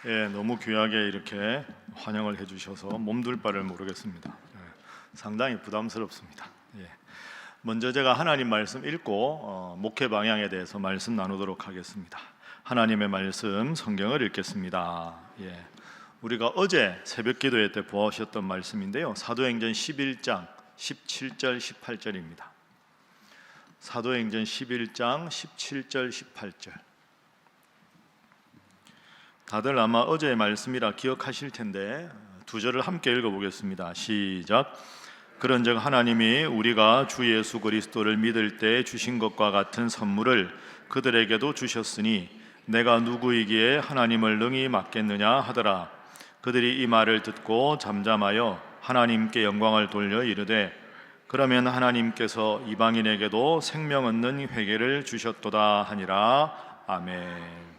예, 너무 귀하게 이렇게 환영을 해주셔서 몸둘 바를 모르겠습니다. 상당히 부담스럽습니다. 예. 먼저 제가 하나님 말씀 읽고 목회 방향에 대해서 말씀 나누도록 하겠습니다. 하나님의 말씀 성경을 읽겠습니다. 예. 우리가 어제 새벽기도회 때 보아오셨던 말씀인데요, 사도행전 11장 17절 18절입니다. 사도행전 11장 17절 18절. 다들 아마 어제의 말씀이라 기억하실 텐데 두 절을 함께 읽어보겠습니다. 시작. 그런즉 하나님이 우리가 주 예수 그리스도를 믿을 때 주신 것과 같은 선물을 그들에게도 주셨으니 내가 누구이기에 하나님을 능히 맡겠느냐 하더라. 그들이 이 말을 듣고 잠잠하여 하나님께 영광을 돌려 이르되 그러면 하나님께서 이방인에게도 생명 얻는 회개를 주셨도다 하니라. 아멘.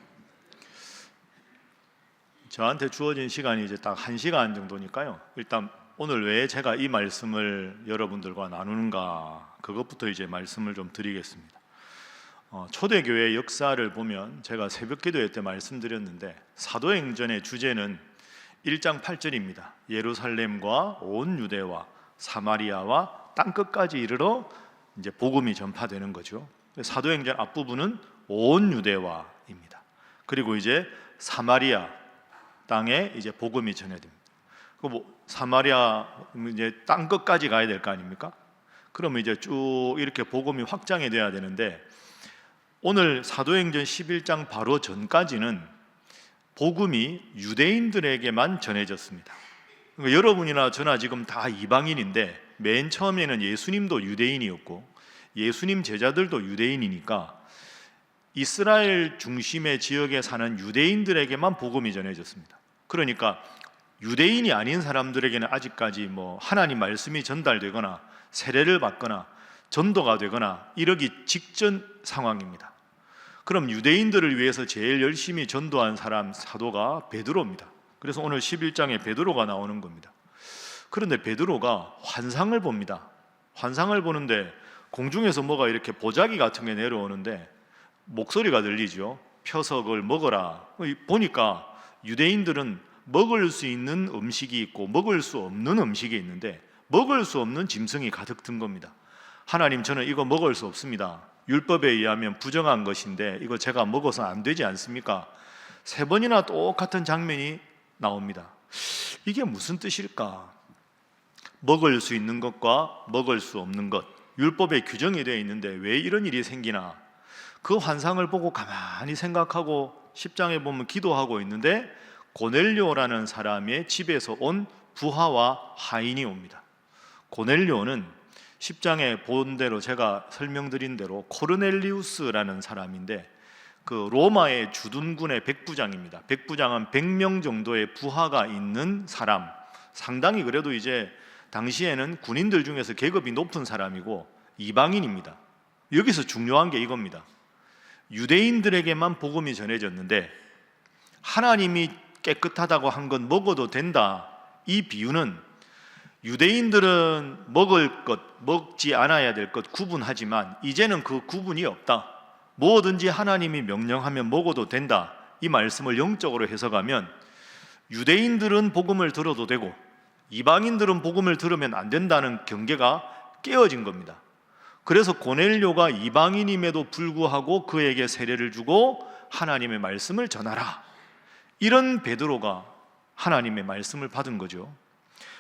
저한테 주어진 시간이 이제 딱 1시간 정도니까요, 일단 오늘 왜 제가 이 말씀을 여러분들과 나누는가, 그것부터 이제 말씀을 좀 드리겠습니다. 초대교회 역사를 보면 제가 새벽기도회 때 말씀드렸는데 사도행전의 주제는 1장 8절입니다. 예루살렘과 온 유대와 사마리아와 땅끝까지 이르러 이제 복음이 전파되는 거죠. 사도행전 앞부분은 온 유대와입니다. 그리고 이제 사마리아 땅에 이제 복음이 전해집니다. 사마리아 이제 땅 끝까지 가야 될 거 아닙니까? 그러면 이제 쭉 이렇게 복음이 확장이 돼야 되는데 오늘 사도행전 11장 바로 전까지는 복음이 유대인들에게만 전해졌습니다. 그러니까 여러분이나 저나 지금 다 이방인인데 맨 처음에는 예수님도 유대인이었고 예수님 제자들도 유대인이니까 이스라엘 중심의 지역에 사는 유대인들에게만 복음이 전해졌습니다. 그러니까 유대인이 아닌 사람들에게는 아직까지 하나님 말씀이 전달되거나 세례를 받거나 전도가 되거나 이러기 직전 상황입니다. 그럼 유대인들을 위해서 제일 열심히 전도한 사람 사도가 베드로입니다. 그래서 오늘 11장에 베드로가 나오는 겁니다. 그런데 베드로가 환상을 봅니다. 환상을 보는데 공중에서 뭐가 이렇게 보자기 같은 게 내려오는데 목소리가 들리죠. 펴서 그걸 먹어라. 보니까 유대인들은 먹을 수 있는 음식이 있고 먹을 수 없는 음식이 있는데 먹을 수 없는 짐승이 가득 든 겁니다. 하나님, 저는 이거 먹을 수 없습니다. 율법에 의하면 부정한 것인데 이거 제가 먹어서 안 되지 않습니까? 3번이나 똑같은 장면이 나옵니다. 이게 무슨 뜻일까? 먹을 수 있는 것과 먹을 수 없는 것, 율법에 규정이 되어 있는데 왜 이런 일이 생기나? 그 환상을 보고 가만히 생각하고 10장에 보면 기도하고 있는데 고넬료라는 사람의 집에서 온 부하와 하인이 옵니다. 고넬료는 10장에 본 대로 제가 설명드린 대로 코르넬리우스라는 사람인데 그 로마의 주둔군의 백부장입니다. 백부장은 100명 정도의 부하가 있는 사람, 상당히 그래도 이제 당시에는 군인들 중에서 계급이 높은 사람이고 이방인입니다. 여기서 중요한 게 이겁니다. 유대인들에게만 복음이 전해졌는데 하나님이 깨끗하다고 한 건 먹어도 된다. 이 비유는 유대인들은 먹을 것, 먹지 않아야 될 것 구분하지만 이제는 그 구분이 없다. 뭐든지 하나님이 명령하면 먹어도 된다. 이 말씀을 영적으로 해석하면 유대인들은 복음을 들어도 되고 이방인들은 복음을 들으면 안 된다는 경계가 깨어진 겁니다. 그래서 고넬료가 이방인임에도 불구하고 그에게 세례를 주고 하나님의 말씀을 전하라. 이런 베드로가 하나님의 말씀을 받은 거죠.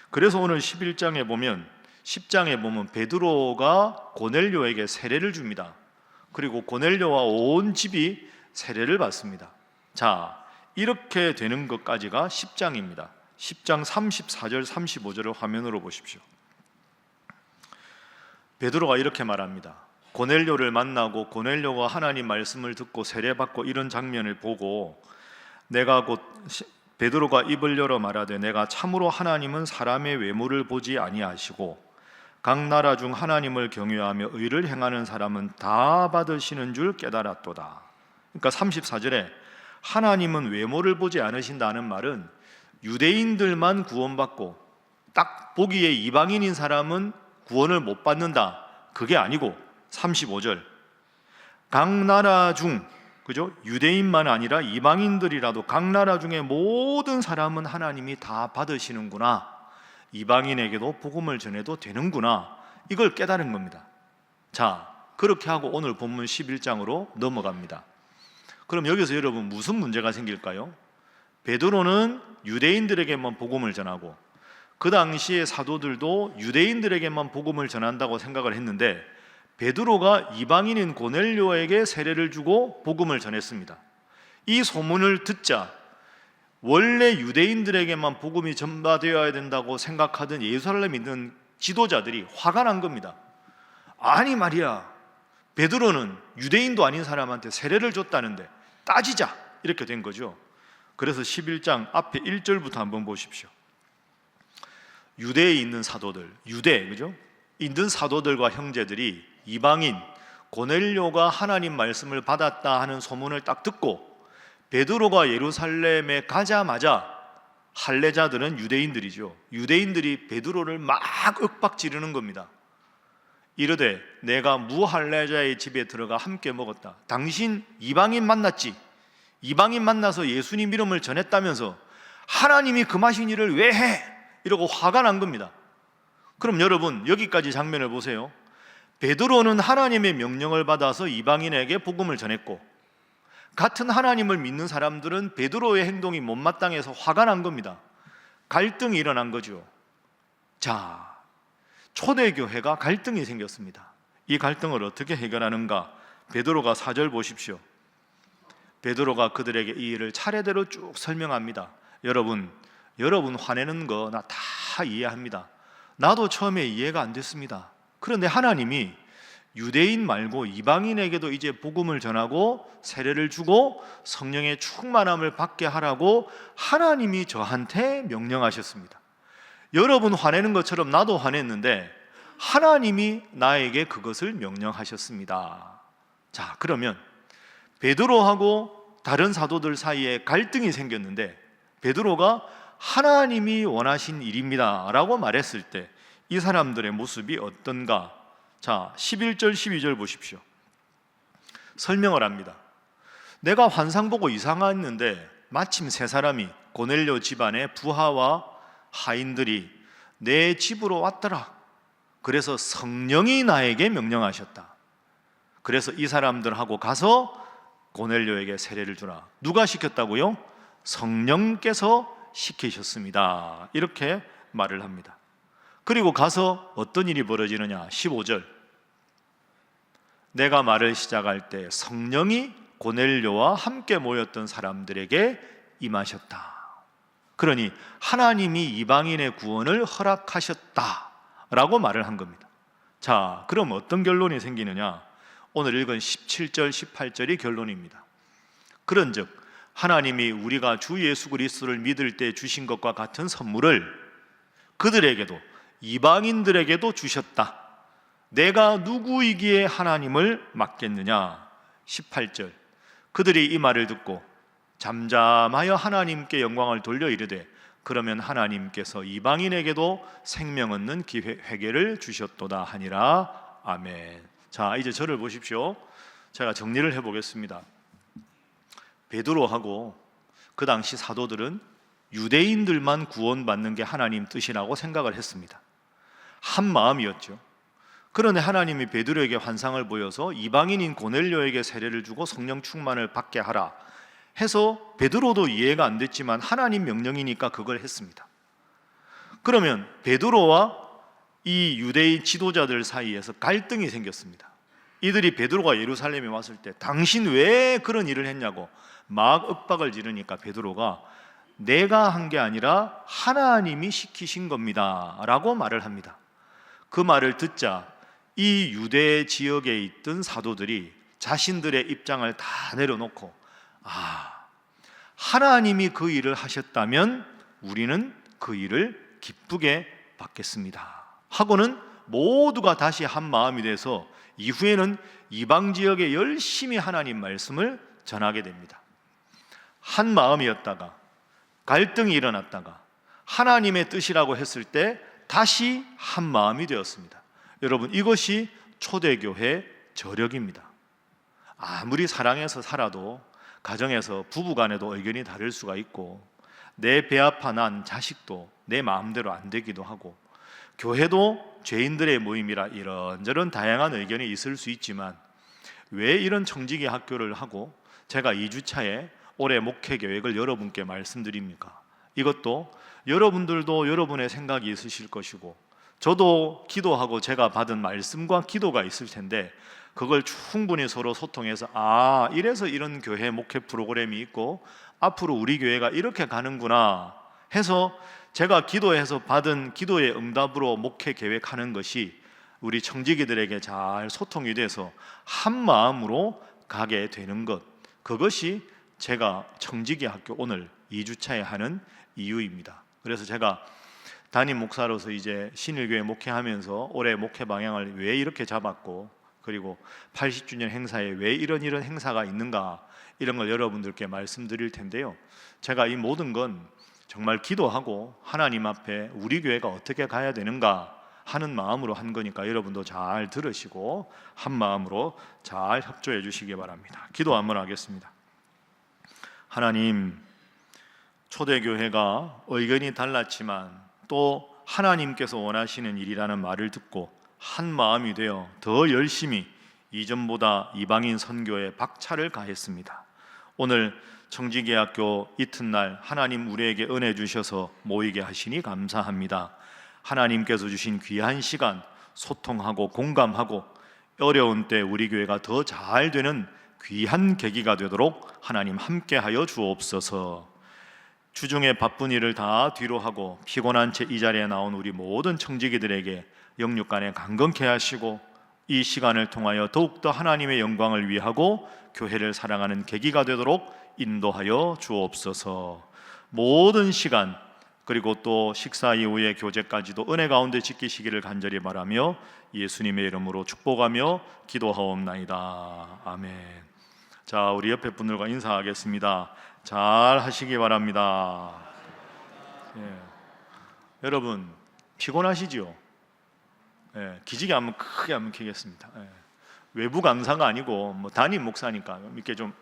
그래서 오늘 11장에 보면 10장에 보면 베드로가 고넬료에게 세례를 줍니다. 그리고 고넬료와 온 집이 세례를 받습니다. 자, 이렇게 되는 것까지가 10장입니다. 10장 34절 35절을 화면으로 보십시오. 베드로가 이렇게 말합니다. 고넬료를 만나고 고넬료가 하나님 말씀을 듣고 세례받고 이런 장면을 보고 내가 곧 베드로가 입을 열어 말하되 내가 참으로 하나님은 사람의 외모를 보지 아니하시고 각 나라 중 하나님을 경외하며 의를 행하는 사람은 다 받으시는 줄 깨달았도다. 그러니까 34절에 하나님은 외모를 보지 않으신다는 말은 유대인들만 구원받고 딱 보기에 이방인인 사람은 구원을 못 받는다, 그게 아니고 35절 각 나라 중 그죠? 유대인만 아니라 이방인들이라도 각 나라 중에 모든 사람은 하나님이 다 받으시는구나, 이방인에게도 복음을 전해도 되는구나, 이걸 깨달은 겁니다. 자, 그렇게 하고 오늘 본문 11장으로 넘어갑니다. 그럼 여기서 여러분 무슨 문제가 생길까요? 베드로는 유대인들에게만 복음을 전하고 그 당시의 사도들도 유대인들에게만 복음을 전한다고 생각을 했는데, 베드로가 이방인인 고넬료에게 세례를 주고 복음을 전했습니다. 이 소문을 듣자 원래 유대인들에게만 복음이 전파되어야 된다고 생각하던 예루살렘에 있는 지도자들이 화가 난 겁니다. 아니 말이야, 베드로는 유대인도 아닌 사람한테 세례를 줬다는데 따지자, 이렇게 된 거죠. 그래서 11장 앞에 1절부터 한번 보십시오. 유대에 있는 사도들, 그죠? 있는 사도들과 형제들이 이방인 고넬료가 하나님 말씀을 받았다 하는 소문을 딱 듣고 베드로가 예루살렘에 가자마자 할례자들은 유대인들이죠. 유대인들이 베드로를 막 윽박지르는 겁니다. 이르되 내가 무할례자의 집에 들어가 함께 먹었다. 당신 이방인 만났지? 이방인 만나서 예수님 이름을 전했다면서 하나님이 금하신 일을 왜 해? 이러고 화가 난 겁니다. 그럼 여러분 여기까지 장면을 보세요. 베드로는 하나님의 명령을 받아서 이방인에게 복음을 전했고, 같은 하나님을 믿는 사람들은 베드로의 행동이 못마땅해서 화가 난 겁니다. 갈등이 일어난 거죠. 자, 초대교회가 갈등이 생겼습니다. 이 갈등을 어떻게 해결하는가? 베드로가 4절 보십시오. 베드로가 그들에게 이 일을 차례대로 쭉 설명합니다. 여러분 화내는 거 나 다 이해합니다. 나도 처음에 이해가 안 됐습니다. 그런데 하나님이 유대인 말고 이방인에게도 이제 복음을 전하고 세례를 주고 성령의 충만함을 받게 하라고 하나님이 저한테 명령하셨습니다. 여러분 화내는 것처럼 나도 화냈는데 하나님이 나에게 그것을 명령하셨습니다. 자, 그러면 베드로하고 다른 사도들 사이에 갈등이 생겼는데 베드로가 하나님이 원하신 일입니다 라고 말했을 때 이 사람들의 모습이 어떤가? 자, 11절 12절 보십시오. 설명을 합니다. 내가 환상 보고 이상했는데 마침 세 사람이 고넬료 집안의 부하와 하인들이 내 집으로 왔더라. 그래서 성령이 나에게 명령하셨다. 그래서 이 사람들하고 가서 고넬료에게 세례를 주라. 누가 시켰다고요? 성령께서 시키셨습니다. 이렇게 말을 합니다. 그리고 가서 어떤 일이 벌어지느냐? 15절. 내가 말을 시작할 때 성령이 고넬료와 함께 모였던 사람들에게 임하셨다. 그러니 하나님이 이방인의 구원을 허락하셨다라고 말을 한 겁니다. 자, 그럼 어떤 결론이 생기느냐? 오늘 읽은 17절, 18절이 결론입니다. 그런즉 하나님이 우리가 주 예수 그리스도를 믿을 때 주신 것과 같은 선물을 그들에게도 이방인들에게도 주셨다. 내가 누구이기에 하나님을 맡겠느냐? 18절. 그들이 이 말을 듣고 잠잠하여 하나님께 영광을 돌려 이르되 그러면 하나님께서 이방인에게도 생명 얻는 회개를 주셨도다 하니라. 아멘. 자, 이제 저를 보십시오. 제가 정리를 해보겠습니다. 베드로하고 그 당시 사도들은 유대인들만 구원받는 게 하나님 뜻이라고 생각을 했습니다. 한 마음이었죠. 그런데 하나님이 베드로에게 환상을 보여서 이방인인 고넬료에게 세례를 주고 성령 충만을 받게 하라 해서 베드로도 이해가 안 됐지만 하나님 명령이니까 그걸 했습니다. 그러면 베드로와 이 유대인 지도자들 사이에서 갈등이 생겼습니다. 이들이 베드로가 예루살렘에 왔을 때 당신 왜 그런 일을 했냐고 막 윽박을 지르니까 베드로가 내가 한 게 아니라 하나님이 시키신 겁니다 라고 말을 합니다. 그 말을 듣자 이 유대 지역에 있던 사도들이 자신들의 입장을 다 내려놓고 하나님이 그 일을 하셨다면 우리는 그 일을 기쁘게 받겠습니다 하고는 모두가 다시 한 마음이 돼서 이후에는 이방 지역에 열심히 하나님 말씀을 전하게 됩니다. 한 마음이었다가 갈등이 일어났다가 하나님의 뜻이라고 했을 때 다시 한 마음이 되었습니다. 여러분, 이것이 초대교회 저력입니다. 아무리 사랑해서 살아도 가정에서 부부간에도 의견이 다를 수가 있고, 내 배 아파 난 자식도 내 마음대로 안 되기도 하고, 교회도 죄인들의 모임이라 이런저런 다양한 의견이 있을 수 있지만, 왜 이런 청지기 학교를 하고 제가 2주차에 올해 목회 계획을 여러분께 말씀드립니까? 이것도 여러분들도 여러분의 생각이 있으실 것이고, 저도 기도하고 제가 받은 말씀과 기도가 있을 텐데, 그걸 충분히 서로 소통해서 이래서 이런 교회 목회 프로그램이 있고 앞으로 우리 교회가 이렇게 가는구나 해서 제가 기도해서 받은 기도의 응답으로 목회 계획하는 것이 우리 청지기들에게 잘 소통이 돼서 한 마음으로 가게 되는 것, 그것이 제가 청지기 학교 오늘 2주차에 하는 이유입니다. 그래서 제가 담임 목사로서 이제 신일교회 목회하면서 올해 목회 방향을 왜 이렇게 잡았고, 그리고 80주년 행사에 왜 이런 행사가 있는가, 이런 걸 여러분들께 말씀드릴 텐데요. 제가 이 모든 건 정말 기도하고 하나님 앞에 우리 교회가 어떻게 가야 되는가 하는 마음으로 한 거니까 여러분도 잘 들으시고 한 마음으로 잘 협조해 주시기 바랍니다. 기도 한번 하겠습니다. 하나님, 초대교회가 의견이 달랐지만 또 하나님께서 원하시는 일이라는 말을 듣고 한 마음이 되어 더 열심히 이전보다 이방인 선교에 박차를 가했습니다. 오늘 청지기학교 이튿날 하나님 우리에게 은혜 주셔서 모이게 하시니 감사합니다. 하나님께서 주신 귀한 시간 소통하고 공감하고 어려운 때 우리 교회가 더 잘 되는 귀한 계기가 되도록 하나님 함께하여 주옵소서. 주중에 바쁜 일을 다 뒤로 하고 피곤한 채 이 자리에 나온 우리 모든 청지기들에게 영육간에 강건케 하시고 이 시간을 통하여 더욱더 하나님의 영광을 위하고 교회를 사랑하는 계기가 되도록 인도하여 주옵소서. 모든 시간 그리고 또 식사 이후의 교제까지도 은혜 가운데 지키시기를 간절히 바라며 예수님의 이름으로 축복하며 기도하옵나이다. 아멘. 자, 우리 옆에 분들과 인사하겠습니다. 잘 하시기 바랍니다. 여러분 피곤하시지요? 기지개 한번 크게 한번 켜겠습니다. 외부 강사가 아니고 뭐 담임 목사니까 이렇게 좀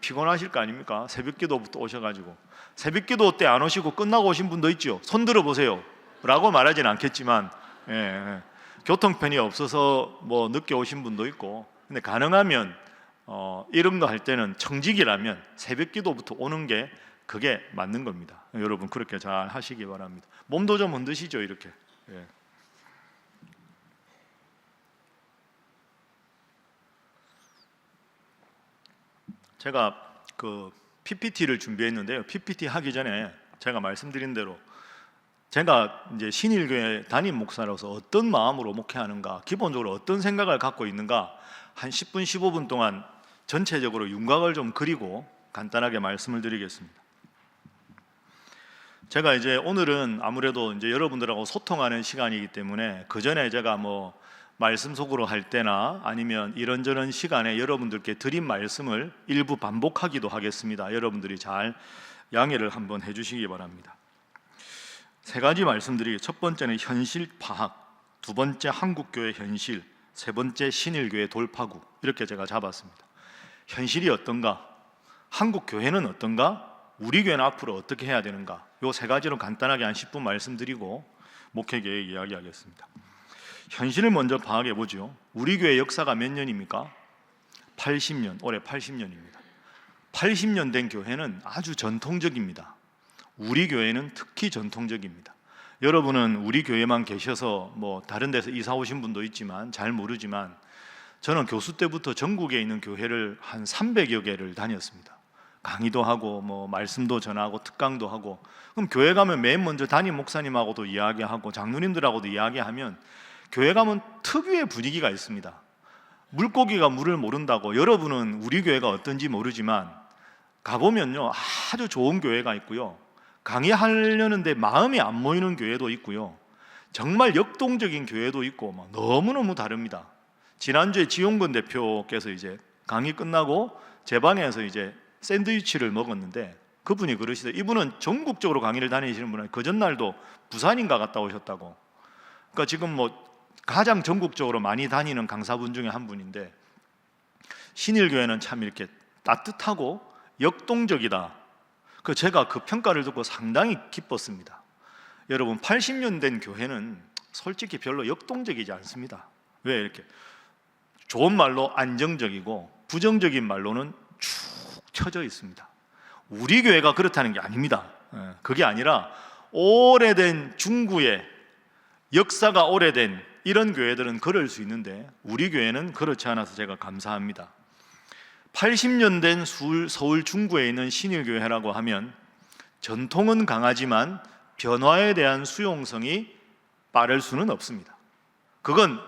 피곤하실 거 아닙니까? 새벽기도부터 오셔가지고 새벽기도 때 안 오시고 끝나고 오신 분도 있죠. 손 들어보세요 라고 말하진 않겠지만 교통편이 없어서 뭐 늦게 오신 분도 있고, 근데 가능하면 이런 거 할 때는 청직이라면 새벽기도부터 오는 게 그게 맞는 겁니다. 여러분 그렇게 잘 하시기 바랍니다. 몸도 좀 흔드시죠 이렇게. 제가 그 PPT를 준비했는데요. PPT 하기 전에 제가 말씀드린 대로 제가 이제 신일교회 담임 목사로서 어떤 마음으로 목회하는가, 기본적으로 어떤 생각을 갖고 있는가, 한 10분 15분 동안 전체적으로 윤곽을 좀 그리고 간단하게 말씀을 드리겠습니다. 제가 이제 오늘은 아무래도 이제 여러분들하고 소통하는 시간이기 때문에 그 전에 제가 뭐 말씀 속으로 할 때나 아니면 이런저런 시간에 여러분들께 드린 말씀을 일부 반복하기도 하겠습니다. 여러분들이 잘 양해를 한번 해주시기 바랍니다. 세 가지 말씀드리기. 첫 번째는 현실 파악, 두 번째 한국교회 현실, 세 번째 신일교회 돌파구, 이렇게 제가 잡았습니다. 현실이 어떤가, 한국교회는 어떤가, 우리 교회는 앞으로 어떻게 해야 되는가, 이 세 가지로 간단하게 한 10분 말씀드리고 목회계획 이야기하겠습니다. 현실을 먼저 파악해 보죠. 우리 교회 역사가 몇 년입니까? 80년, 올해 80년입니다. 80년 된 교회는 아주 전통적입니다. 우리 교회는 특히 전통적입니다. 여러분은 우리 교회만 계셔서 뭐 다른 데서 이사 오신 분도 있지만 잘 모르지만 저는 교수 때부터 전국에 있는 교회를 한 300여 개를 다녔습니다. 강의도 하고 뭐 말씀도 전하고 특강도 하고. 그럼 교회 가면 맨 먼저 담임 목사님하고도 이야기하고 장로님들하고도 이야기하면 교회 가면 특유의 분위기가 있습니다. 물고기가 물을 모른다고. 여러분은 우리 교회가 어떤지 모르지만 가보면요 아주 좋은 교회가 있고요, 강의하려는데 마음이 안 모이는 교회도 있고요, 정말 역동적인 교회도 있고 막 너무너무 다릅니다. 지난주에 지용근 대표께서 이제 강의 끝나고 제 방에서 이제 샌드위치를 먹었는데 그분이 그러시더라고요. 이분은 전국적으로 강의를 다니시는 분은 그 전날도 부산인가 갔다 오셨다고. 그러니까 지금 뭐 가장 전국적으로 많이 다니는 강사분 중에 한 분인데, 신일교회는 참 이렇게 따뜻하고 역동적이다. 제가 그 평가를 듣고 상당히 기뻤습니다. 여러분, 80년 된 교회는 솔직히 별로 역동적이지 않습니다. 왜? 이렇게 좋은 말로 안정적이고 부정적인 말로는 축 처져 있습니다. 우리 교회가 그렇다는 게 아닙니다. 그게 아니라 오래된 중구의 역사가 오래된 이런 교회들은 그럴 수 있는데 우리 교회는 그렇지 않아서 제가 감사합니다. 80년 된 서울 중구에 있는 신일교회라고 하면 전통은 강하지만 변화에 대한 수용성이 빠를 수는 없습니다. 그건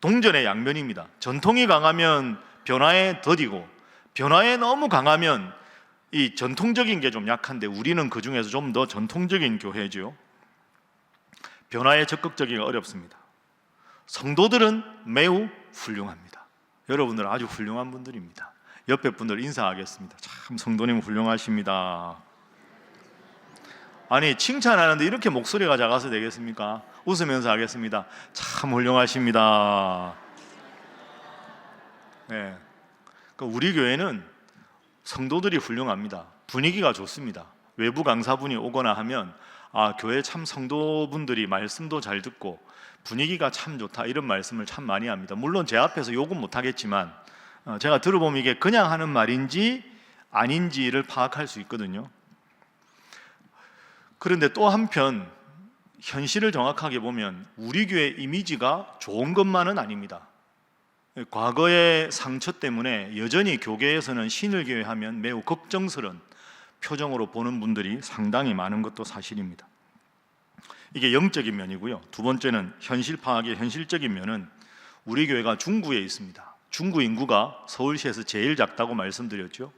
동전의 양면입니다. 전통이 강하면 변화에 더디고 변화에 너무 강하면 이 전통적인 게 좀 약한데 우리는 그 중에서 좀 더 전통적인 교회죠. 변화에 적극적이기가 어렵습니다. 성도들은 매우 훌륭합니다. 여러분들 아주 훌륭한 분들입니다. 옆에 분들 인사하겠습니다. 참 성도님 훌륭하십니다. 아니, 칭찬하는데 이렇게 목소리가 작아서 되겠습니까? 웃으면서 하겠습니다. 참 훌륭하십니다. 네. 우리 교회는 성도들이 훌륭합니다. 분위기가 좋습니다. 외부 강사분이 오거나 하면 교회 참 성도분들이 말씀도 잘 듣고 분위기가 참 좋다, 이런 말씀을 참 많이 합니다. 물론 제 앞에서 욕은 못하겠지만 제가 들어보면 이게 그냥 하는 말인지 아닌지를 파악할 수 있거든요. 그런데 또 한편 현실을 정확하게 보면 우리 교회 이미지가 좋은 것만은 아닙니다. 과거의 상처 때문에 여전히 교계에서는 신일교회 하면 매우 걱정스러운 표정으로 보는 분들이 상당히 많은 것도 사실입니다. 이게 영적인 면이고요. 두 번째는 현실 파악의 현실적인 면은 우리 교회가 중구에 있습니다. 중구 인구가 서울시에서 제일 작다고 말씀드렸죠.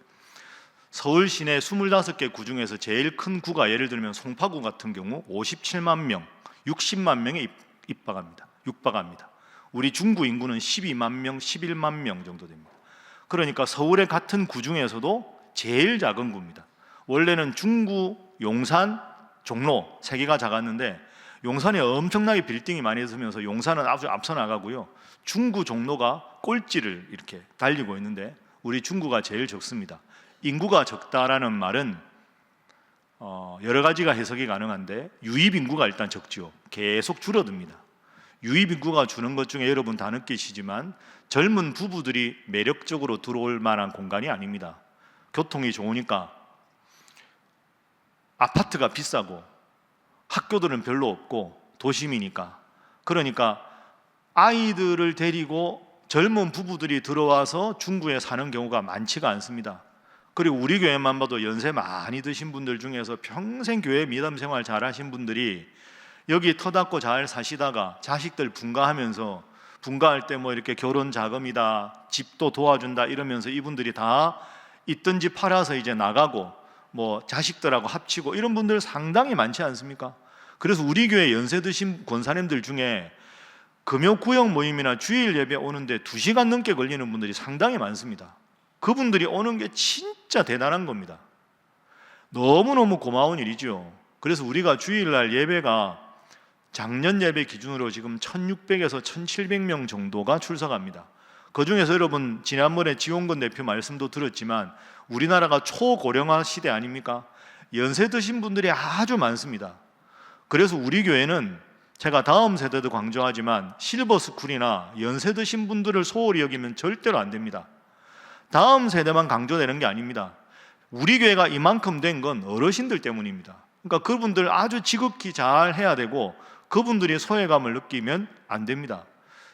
서울 시내 25개 구 중에서 제일 큰 구가 예를 들면 송파구 같은 경우 57만 명, 60만 명에 육박합니다. 우리 중구 인구는 12만 명, 11만 명 정도 됩니다. 그러니까 서울의 같은 구 중에서도 제일 작은 구입니다. 원래는 중구, 용산, 종로 세 개가 작았는데 용산에 엄청나게 빌딩이 많이 있으면서 용산은 아주 앞서 나가고요. 중구, 종로가 꼴찌를 이렇게 달리고 있는데 우리 중구가 제일 적습니다. 인구가 적다라는 말은 여러 가지가 해석이 가능한데 유입 인구가 일단 적죠. 계속 줄어듭니다. 유입 인구가 주는 것 중에 여러분 다 느끼시지만 젊은 부부들이 매력적으로 들어올 만한 공간이 아닙니다. 교통이 좋으니까 아파트가 비싸고 학교들은 별로 없고 도심이니까, 그러니까 아이들을 데리고 젊은 부부들이 들어와서 중구에 사는 경우가 많지가 않습니다. 그리고 우리 교회만 봐도 연세 많이 드신 분들 중에서 평생 교회 미담 생활 잘 하신 분들이 여기 터닫고 잘 사시다가 자식들 분가하면서 분가할 때 뭐 이렇게 결혼 자금이다, 집도 도와준다 이러면서 이분들이 다 있던 집 팔아서 이제 나가고 뭐 자식들하고 합치고 이런 분들 상당히 많지 않습니까? 그래서 우리 교회 연세 드신 권사님들 중에 금요 구역 모임이나 주일 예배 오는데 2시간 넘게 걸리는 분들이 상당히 많습니다. 그분들이 오는 게 진짜 대단한 겁니다. 너무너무 고마운 일이죠. 그래서 우리가 주일날 예배가 작년 예배 기준으로 지금 1600에서 1700명 정도가 출석합니다. 그 중에서 여러분 지난번에 지원건 대표 말씀도 들었지만 우리나라가 초고령화 시대 아닙니까? 연세 드신 분들이 아주 많습니다. 그래서 우리 교회는 제가 다음 세대도 강조하지만 실버스쿨이나 연세 드신 분들을 소홀히 여기면 절대로 안 됩니다. 다음 세대만 강조되는 게 아닙니다. 우리 교회가 이만큼 된 건 어르신들 때문입니다. 그러니까 그분들 아주 지극히 잘 해야 되고 그분들이 소외감을 느끼면 안 됩니다.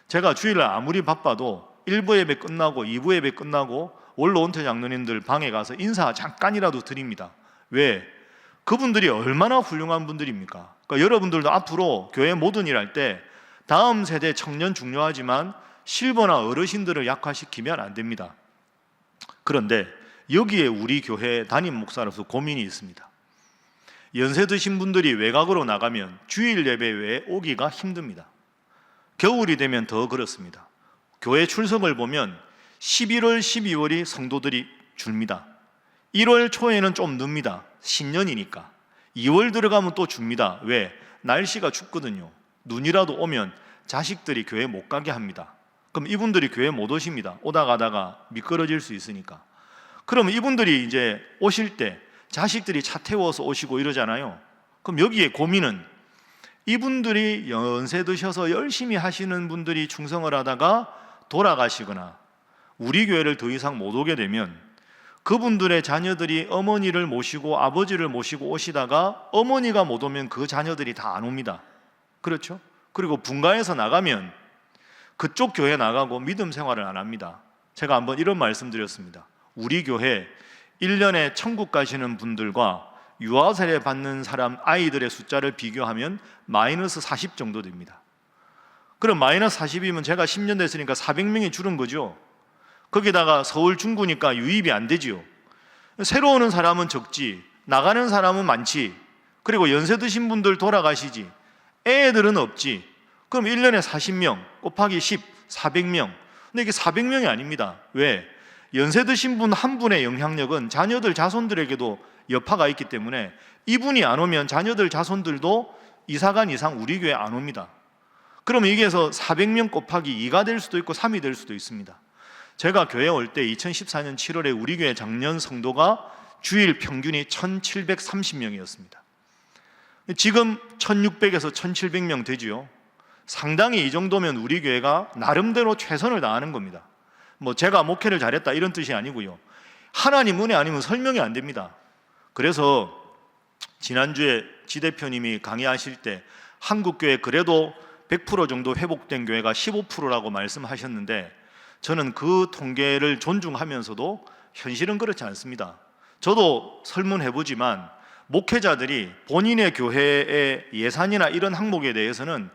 제가 주일날 아무리 바빠도 1부 예배 끝나고 2부 예배 끝나고 원로 원태 장로님들 방에 가서 인사 잠깐이라도 드립니다. 왜? 그분들이 얼마나 훌륭한 분들입니까? 그러니까 여러분들도 앞으로 교회 모든 일 할 때 다음 세대 청년 중요하지만 실버나 어르신들을 약화시키면 안 됩니다. 그런데 여기에 우리 교회 담임 목사로서 고민이 있습니다. 연세 드신 분들이 외곽으로 나가면 주일 예배 외에 오기가 힘듭니다. 겨울이 되면 더 그렇습니다. 교회 출석을 보면 11월, 12월이 성도들이 줍니다. 1월 초에는 좀 늡니다. 신년이니까. 2월 들어가면 또 줍니다. 왜? 날씨가 춥거든요. 눈이라도 오면 자식들이 교회 못 가게 합니다. 그럼 이분들이 교회 못 오십니다. 오다 가다가 미끄러질 수 있으니까. 그럼 이분들이 이제 오실 때 자식들이 차 태워서 오시고 이러잖아요. 그럼 여기에 고민은 이분들이 연세 드셔서 열심히 하시는 분들이 충성을 하다가 돌아가시거나 우리 교회를 더 이상 못 오게 되면 그분들의 자녀들이 어머니를 모시고 아버지를 모시고 오시다가 어머니가 못 오면 그 자녀들이 다 안 옵니다. 그렇죠? 그리고 분가해서 나가면 그쪽 교회 나가고 믿음 생활을 안 합니다. 제가 한번 이런 말씀 드렸습니다. 우리 교회 1년에 천국 가시는 분들과 유아 세례 받는 사람 아이들의 숫자를 비교하면 마이너스 40 정도 됩니다. 그럼 마이너스 40이면 제가 10년 됐으니까 400명이 줄은 거죠. 거기다가 서울 중구니까 유입이 안 되지요. 새로 오는 사람은 적지, 나가는 사람은 많지, 그리고 연세 드신 분들 돌아가시지, 애들은 없지. 그럼 1년에 40명 곱하기 10, 400명. 근데 이게 400명이 아닙니다. 왜? 연세 드신 분 한 분의 영향력은 자녀들, 자손들에게도 여파가 있기 때문에 이분이 안 오면 자녀들, 자손들도 이사간 이상 우리 교회 안 옵니다. 그러면 이게서 400명 곱하기 2가 될 수도 있고 3이 될 수도 있습니다. 제가 교회 올 때 2014년 7월에 우리 교회 작년 성도가 주일 평균이 1730명이었습니다. 지금 1600에서 1700명 되지요. 상당히 이 정도면 우리 교회가 나름대로 최선을 다하는 겁니다. 뭐 제가 목회를 잘했다 이런 뜻이 아니고요. 하나님 은혜 아니면 설명이 안 됩니다. 그래서 지난주에 지 대표님이 강의하실 때 한국교회 그래도 100% 정도 회복된 교회가 15%라고 말씀하셨는데 저는 그 통계를 존중하면서도 현실은 그렇지 않습니다. 저도 설문해보지만 목회자들이 본인의 교회의 예산이나 이런 항목에 대해서는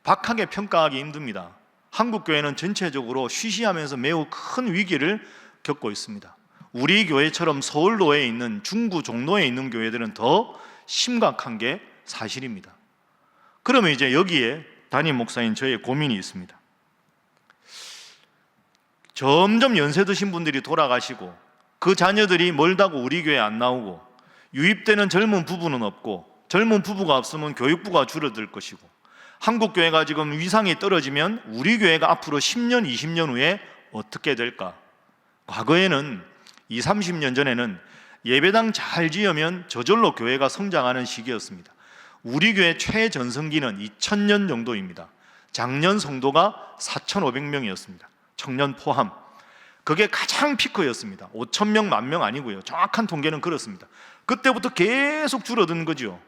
박하게 평가하기 힘듭니다. 한국교회는 전체적으로 쉬쉬하면서 매우 큰 위기를 겪고 있습니다. 우리 교회처럼 서울로에 있는 중구, 종로에 있는 교회들은 더 심각한 게 사실입니다. 그러면 이제 여기에 담임 목사인 저의 고민이 있습니다. 점점 연세 드신 분들이 돌아가시고 그 자녀들이 멀다고 우리 교회에 안 나오고 유입되는 젊은 부부는 없고 젊은 부부가 없으면 교육부가 줄어들 것이고 한국교회가 지금 위상이 떨어지면 우리 교회가 앞으로 10년, 20년 후에 어떻게 될까? 과거에는 20, 30년 전에는 예배당 잘 지으면 저절로 교회가 성장하는 시기였습니다. 우리 교회 최전성기는 2000년 정도입니다. 작년 성도가 4500명이었습니다. 청년 포함. 그게 가장 피크였습니다. 5000명, 10,000명 아니고요. 정확한 통계는 그렇습니다. 그때부터 계속 줄어든 거죠.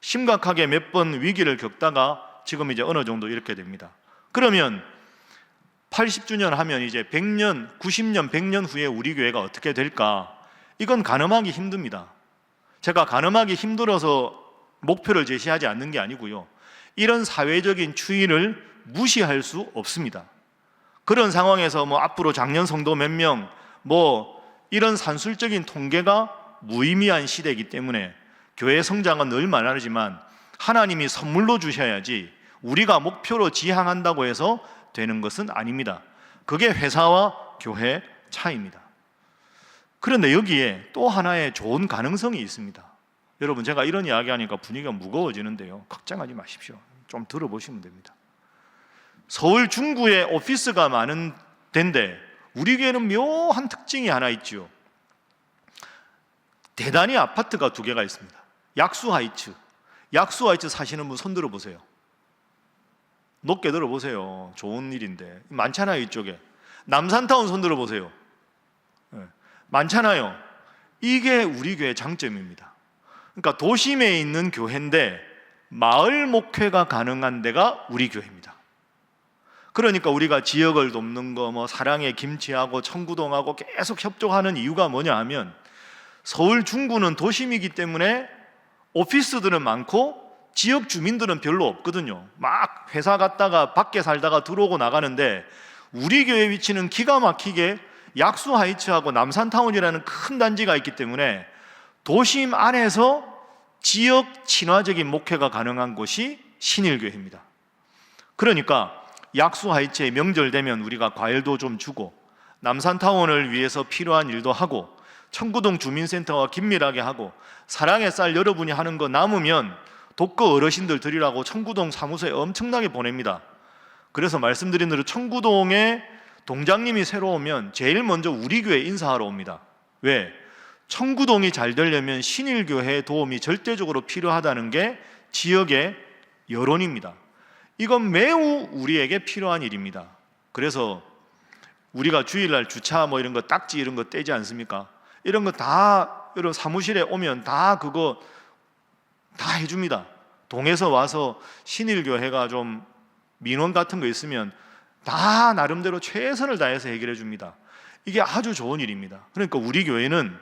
심각하게 몇 번 위기를 겪다가 지금 이제 어느 정도 이렇게 됩니다. 그러면 80주년 하면 이제 100년, 90년, 100년 후에 우리 교회가 어떻게 될까? 이건 가늠하기 힘듭니다. 제가 가늠하기 힘들어서 목표를 제시하지 않는 게 아니고요. 이런 사회적인 추이를 무시할 수 없습니다. 그런 상황에서 뭐 앞으로 작년 성도 몇 명, 뭐 이런 산술적인 통계가 무의미한 시대이기 때문에 교회 성장은 늘 말하지만 하나님이 선물로 주셔야지 우리가 목표로 지향한다고 해서 되는 것은 아닙니다. 그게 회사와 교회 차이입니다. 그런데 여기에 또 하나의 좋은 가능성이 있습니다. 여러분, 제가 이런 이야기하니까 분위기가 무거워지는데요. 걱정하지 마십시오. 좀 들어보시면 됩니다. 서울 중구에 오피스가 많은 데인데 우리 교회는 묘한 특징이 하나 있죠. 대단히 아파트가 2개가 있습니다. 약수하이츠. 약수하이츠 사시는 분 손 들어보세요. 높게 들어보세요. 좋은 일인데 많잖아요. 이쪽에 남산타운 손 들어보세요. 많잖아요. 이게 우리 교회 장점입니다. 그러니까 도심에 있는 교회인데 마을 목회가 가능한 데가 우리 교회입니다. 그러니까 우리가 지역을 돕는 거, 뭐 사랑의 김치하고 청구동하고 계속 협조하는 이유가 뭐냐 하면 서울 중구는 도심이기 때문에 오피스들은 많고 지역 주민들은 별로 없거든요. 막 회사 갔다가 밖에 살다가 들어오고 나가는데 우리 교회 위치는 기가 막히게 약수하이츠하고 남산타운이라는 큰 단지가 있기 때문에 도심 안에서 지역 친화적인 목회가 가능한 곳이 신일교회입니다. 그러니까 약수하이츠에 명절 되면 우리가 과일도 좀 주고 남산타운을 위해서 필요한 일도 하고 청구동 주민센터와 긴밀하게 하고 사랑의 쌀 여러분이 하는 거 남으면 독거 어르신들 드리라고 청구동 사무소에 엄청나게 보냅니다. 그래서 말씀드린 대로 청구동에 동장님이 새로 오면 제일 먼저 우리 교회 인사하러 옵니다. 왜? 청구동이 잘 되려면 신일교회의 도움이 절대적으로 필요하다는 게 지역의 여론입니다. 이건 매우 우리에게 필요한 일입니다. 그래서 우리가 주일날 주차 뭐 이런 거 딱지 이런 거 떼지 않습니까? 이런 거 다 여러분 사무실에 오면 다 그거 다 해줍니다. 동에서 와서 신일교회가 좀 민원 같은 거 있으면 다 나름대로 최선을 다해서 해결해 줍니다. 이게 아주 좋은 일입니다. 그러니까 우리 교회는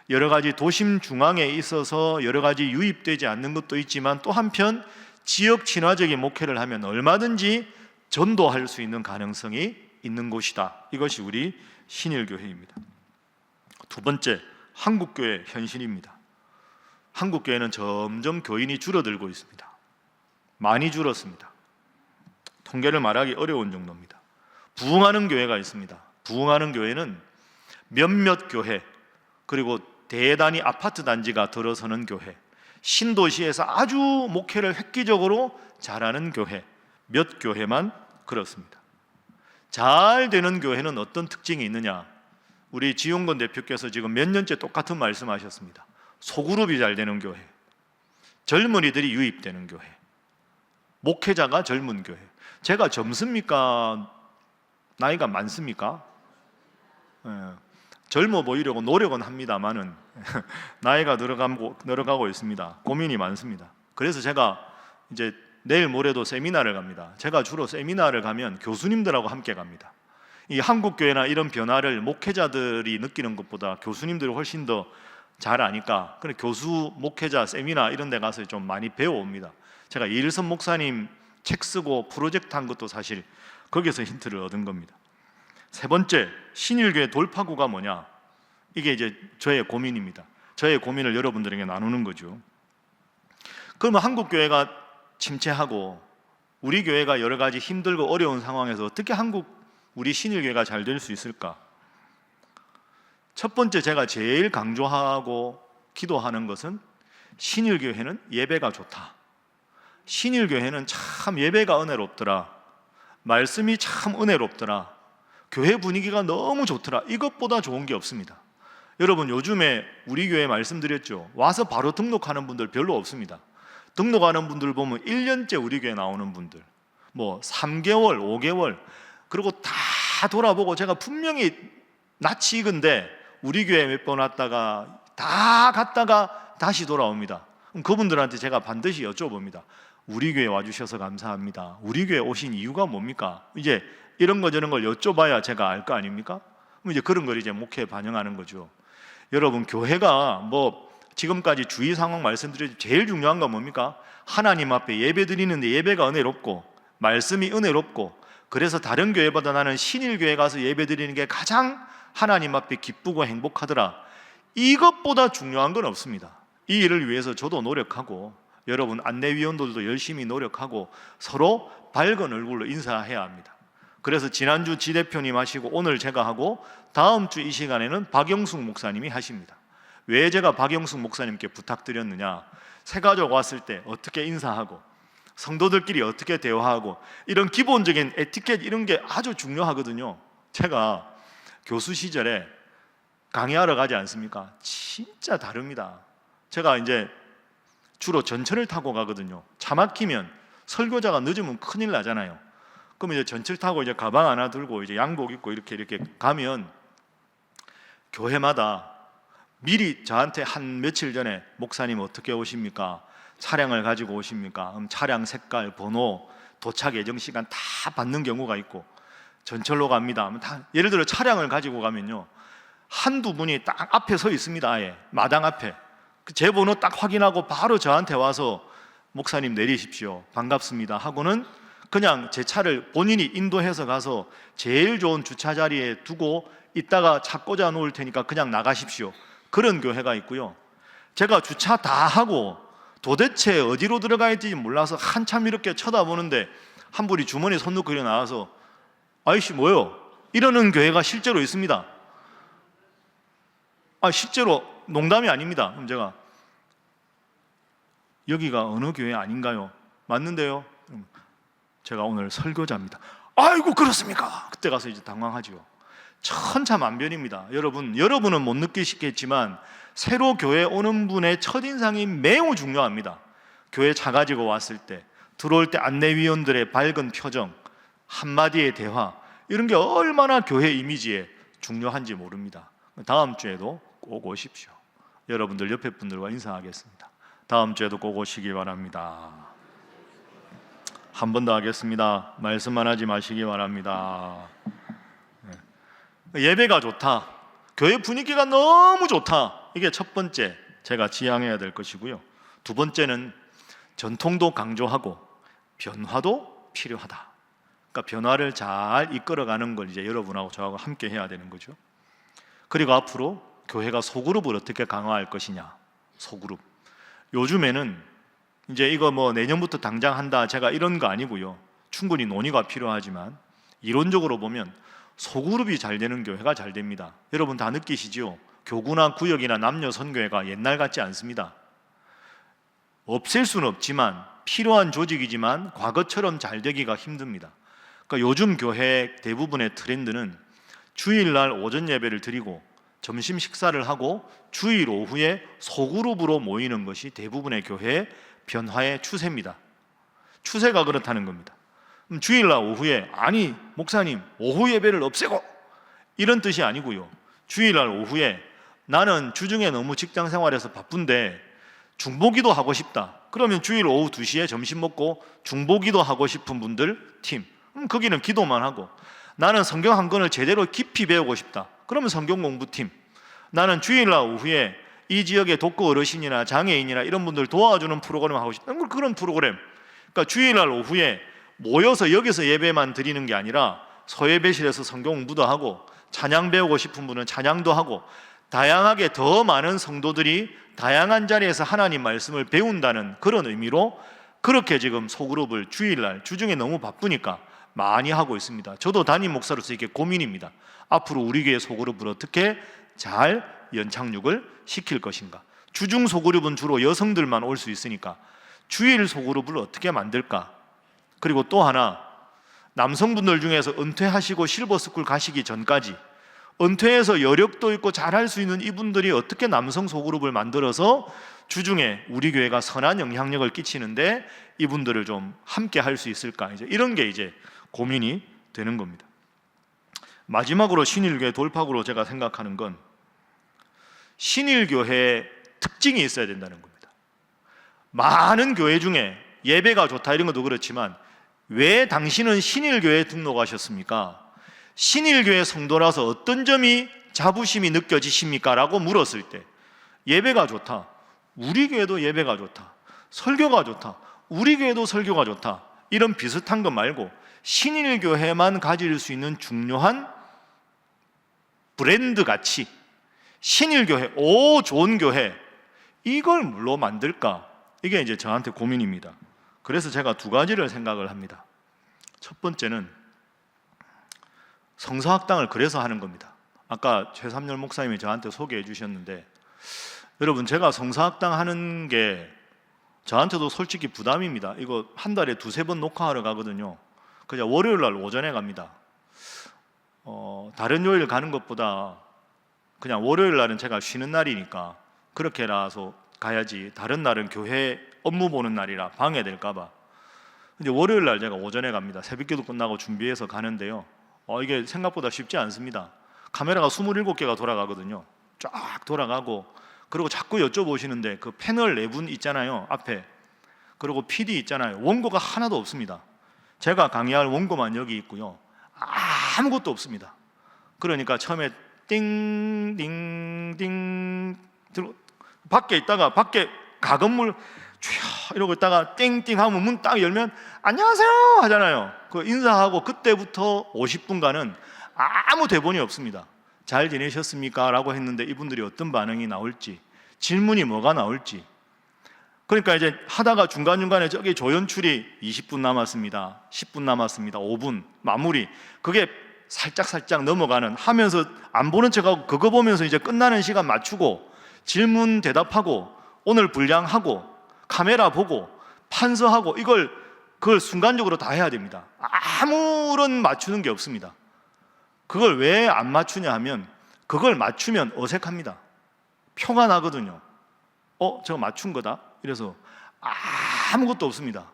여러 가지 도심 중앙에 있어서 여러 가지 유입되지 않는 것도 있지만 또 한편 지역 친화적인 목회를 하면 얼마든지 전도할 수 있는 가능성이 있는 곳이다. 이것이 우리 신일교회입니다. 두 번째, 한국교회 현실입니다. 한국교회는 점점 교인이 줄어들고 있습니다. 많이 줄었습니다. 통계를 말하기 어려운 정도입니다. 부흥하는 교회가 있습니다. 부흥하는 교회는 몇몇 교회, 그리고 대단히 아파트 단지가 들어서는 교회, 신도시에서 아주 목회를 획기적으로 잘하는 교회, 몇 교회만 그렇습니다. 잘 되는 교회는 어떤 특징이 있느냐? 우리 지용건 대표께서 지금 몇 년째 똑같은 말씀하셨습니다. 소그룹이 잘 되는 교회, 젊은이들이 유입되는 교회, 목회자가 젊은 교회. 제가 젊습니까? 나이가 많습니까? 젊어 보이려고 노력은 합니다만은 나이가 늘어가고 있습니다. 고민이 많습니다. 그래서 제가 이제 내일 모레도 세미나를 갑니다. 제가 주로 세미나를 가면 교수님들하고 함께 갑니다. 이 한국교회나 이런 변화를 목회자들이 느끼는 것보다 교수님들이 훨씬 더 잘 아니까 그래 교수, 목회자, 세미나 이런 데 가서 좀 많이 배워옵니다. 제가 이일선 목사님 책 쓰고 프로젝트 한 것도 사실 거기서 힌트를 얻은 겁니다. 세 번째, 신일교회 돌파구가 뭐냐? 이게 이제 저의 고민입니다. 저의 고민을 여러분들에게 나누는 거죠. 그러면 한국교회가 침체하고 우리 교회가 여러 가지 힘들고 어려운 상황에서 어떻게 우리 신일교회가 잘 될 수 있을까? 첫 번째, 제가 제일 강조하고 기도하는 것은 신일교회는 예배가 좋다. 신일교회는 참 예배가 은혜롭더라. 말씀이 참 은혜롭더라. 교회 분위기가 너무 좋더라. 이것보다 좋은 게 없습니다. 여러분, 요즘에 우리 교회 말씀드렸죠. 와서 바로 등록하는 분들 별로 없습니다. 등록하는 분들 보면 1년째 우리 교회 나오는 분들, 뭐 3개월, 5개월, 그리고 다 돌아보고 제가 분명히 낯이 익은데 우리 교회 몇 번 왔다가 다 갔다가 다시 돌아옵니다. 그럼 그분들한테 제가 반드시 여쭤봅니다. 우리 교회 와주셔서 감사합니다. 우리 교회 오신 이유가 뭡니까? 이제 이런 거 저런 걸 여쭤봐야 제가 알 거 아닙니까? 그럼 이제 그런 걸 이제 목회에 반영하는 거죠. 여러분, 교회가 뭐 지금까지 주의 상황 말씀드렸죠. 제일 중요한 건 뭡니까? 하나님 앞에 예배 드리는데 예배가 은혜롭고 말씀이 은혜롭고, 그래서 다른 교회보다 나는 신일교회 가서 예배 드리는 게 가장 하나님 앞에 기쁘고 행복하더라. 이것보다 중요한 건 없습니다. 이 일을 위해서 저도 노력하고 여러분 안내위원들도 열심히 노력하고 서로 밝은 얼굴로 인사해야 합니다. 그래서 지난주 지 대표님 하시고 오늘 제가 하고 다음 주 이 시간에는 박영숙 목사님이 하십니다. 왜 제가 박영숙 목사님께 부탁드렸느냐? 새가족 왔을 때 어떻게 인사하고 성도들끼리 어떻게 대화하고 이런 기본적인 에티켓 이런 게 아주 중요하거든요. 제가 교수 시절에 강의하러 가지 않습니까? 진짜 다릅니다. 제가 이제 주로 전철을 타고 가거든요. 차 막히면 설교자가 늦으면 큰일 나잖아요. 그럼 이제 전철 타고 이제 가방 하나 들고 이제 양복 입고 이렇게 가면 교회마다 미리 저한테 한 며칠 전에 목사님 어떻게 오십니까? 차량을 가지고 오십니까? 그럼 차량 색깔, 번호, 도착 예정 시간 다 받는 경우가 있고 전철로 갑니다. 다 예를 들어 차량을 가지고 가면요, 한두 분이 딱 앞에 서 있습니다. 아예 마당 앞에 제 번호 딱 확인하고 바로 저한테 와서 목사님 내리십시오, 반갑습니다 하고는 그냥 제 차를 본인이 인도해서 가서 제일 좋은 주차 자리에 두고 이따가 차 꽂아 놓을 테니까 그냥 나가십시오. 그런 교회가 있고요. 제가 주차 다 하고 도대체 어디로 들어가야 될지 몰라서 한참 이렇게 쳐다보는데 한 분이 주머니에 손 넣고 일어나와서 아이씨 뭐요? 이러는 교회가 실제로 있습니다. 실제로 농담이 아닙니다. 그럼 제가 여기가 어느 교회 아닌가요? 맞는데요? 제가 오늘 설교자입니다. 아이고 그렇습니까? 그때 가서 이제 당황하지요. 천차만별입니다. 여러분은 못 느끼시겠지만 새로 교회 오는 분의 첫인상이 매우 중요합니다. 교회 차 가지고 왔을 때, 들어올 때 안내위원들의 밝은 표정, 한마디의 대화, 이런 게 얼마나 교회 이미지에 중요한지 모릅니다. 다음 주에도 꼭 오십시오. 여러분들 옆에 분들과 인사하겠습니다. 다음 주에도 꼭 오시기 바랍니다. 한 번 더 하겠습니다. 말씀만 하지 마시기 바랍니다. 예배가 좋다, 교회 분위기가 너무 좋다, 이게 첫 번째 제가 지향해야 될 것이고요. 두 번째는 전통도 강조하고 변화도 필요하다. 그러니까 변화를 잘 이끌어가는 걸 이제 여러분하고 저하고 함께 해야 되는 거죠. 그리고 앞으로 교회가 소그룹을 어떻게 강화할 것이냐. 소그룹, 요즘에는 이제 이거 뭐 내년부터 당장 한다, 제가 이런 거 아니고요. 충분히 논의가 필요하지만 이론적으로 보면 소그룹이 잘 되는 교회가 잘 됩니다. 여러분 다 느끼시죠? 교구나 구역이나 남녀 선교회가 옛날 같지 않습니다. 없앨 수는 없지만 필요한 조직이지만 과거처럼 잘 되기가 힘듭니다. 그러니까 요즘 교회 대부분의 트렌드는 주일날 오전 예배를 드리고 점심 식사를 하고 주일 오후에 소그룹으로 모이는 것이 대부분의 교회의 변화의 추세입니다. 추세가 그렇다는 겁니다. 그럼 주일날 오후에, 아니 목사님 오후 예배를 없애고, 이런 뜻이 아니고요. 주일날 오후에 나는 주중에 너무 직장 생활에서 바쁜데 중보기도 하고 싶다. 그러면 주일 오후 2시에 점심 먹고 중보기도 하고 싶은 분들 팀, 거기는 기도만 하고, 나는 성경 한 권을 제대로 깊이 배우고 싶다. 그러면 성경 공부팀, 나는 주일날 오후에 이 지역의 독거 어르신이나 장애인이나 이런 분들 도와주는 프로그램 하고 싶다. 그런 프로그램. 그러니까 주일날 오후에 모여서 여기서 예배만 드리는 게 아니라 소예배실에서 성경 공부도 하고, 찬양 배우고 싶은 분은 찬양도 하고, 다양하게 더 많은 성도들이 다양한 자리에서 하나님 말씀을 배운다는 그런 의미로 그렇게 지금 소그룹을 주일날, 주중에 너무 바쁘니까 많이 하고 있습니다. 저도 담임 목사로서 이게 고민입니다. 앞으로 우리 교회 소그룹을 어떻게 잘 연착륙을 시킬 것인가. 주중 소그룹은 주로 여성들만 올 수 있으니까 주일 소그룹을 어떻게 만들까. 그리고 또 하나, 남성분들 중에서 은퇴하시고 실버스쿨 가시기 전까지 은퇴해서 여력도 있고 잘할 수 있는 이분들이 어떻게 남성 소그룹을 만들어서 주중에 우리 교회가 선한 영향력을 끼치는데 이분들을 좀 함께 할 수 있을까. 이제 이런 게 이제 고민이 되는 겁니다. 마지막으로 신일교회 돌파구로 제가 생각하는 건 신일교회의 특징이 있어야 된다는 겁니다. 많은 교회 중에 예배가 좋다 이런 것도 그렇지만 왜 당신은 신일교회에 등록하셨습니까? 신일교회 성도라서 어떤 점이 자부심이 느껴지십니까? 라고 물었을 때 예배가 좋다, 우리 교회도 예배가 좋다, 설교가 좋다, 우리 교회도 설교가 좋다, 이런 비슷한 것 말고 신일교회만 가질 수 있는 중요한 브랜드 가치, 신일교회, 오 좋은 교회, 이걸 뭘로 만들까? 이게 이제 저한테 고민입니다. 그래서 제가 두 가지를 생각을 합니다. 첫 번째는 성서학당을 그래서 하는 겁니다. 아까 최삼열 목사님이 저한테 소개해 주셨는데, 여러분 제가 성서학당 하는 게 저한테도 솔직히 부담입니다. 이거 한 달에 2-3번 녹화하러 가거든요. 그냥 월요일 날 오전에 갑니다. 다른 요일 가는 것보다 그냥 월요일 날은 제가 쉬는 날이니까 그렇게라서 가야지, 다른 날은 교회 업무 보는 날이라 방해될까 봐. 근데 월요일 날 제가 오전에 갑니다. 새벽기도 끝나고 준비해서 가는데요, 이게 생각보다 쉽지 않습니다. 카메라가 27개가 돌아가거든요. 쫙 돌아가고, 그리고 자꾸 여쭤보시는데 그 패널 4분 있잖아요, 앞에. 그리고 PD 있잖아요. 원고가 하나도 없습니다. 제가 강의할 원고만 여기 있고요, 아무것도 없습니다. 그러니까 처음에 띵띵띵 밖에 있다가, 밖에 가건물 촤 이러고 있다가 띵띵 하면 문 딱 열면 안녕하세요 하잖아요. 그 인사하고 그때부터 50분간은 아무 대본이 없습니다. 잘 지내셨습니까? 라고 했는데 이분들이 어떤 반응이 나올지, 질문이 뭐가 나올지. 그러니까 이제 하다가 중간중간에 저기 조연출이 20분 남았습니다, 10분 남았습니다, 5분 마무리, 그게 살짝 넘어가는, 하면서 안 보는 척하고 그거 보면서 이제 끝나는 시간 맞추고 질문 대답하고 오늘 분량하고 카메라 보고 판서하고, 이걸 그걸 순간적으로 다 해야 됩니다. 아무런 맞추는 게 없습니다. 그걸 왜 안 맞추냐 하면 그걸 맞추면 어색합니다. 표가 나거든요. 저거 맞춘 거다? 이래서 아무것도 없습니다.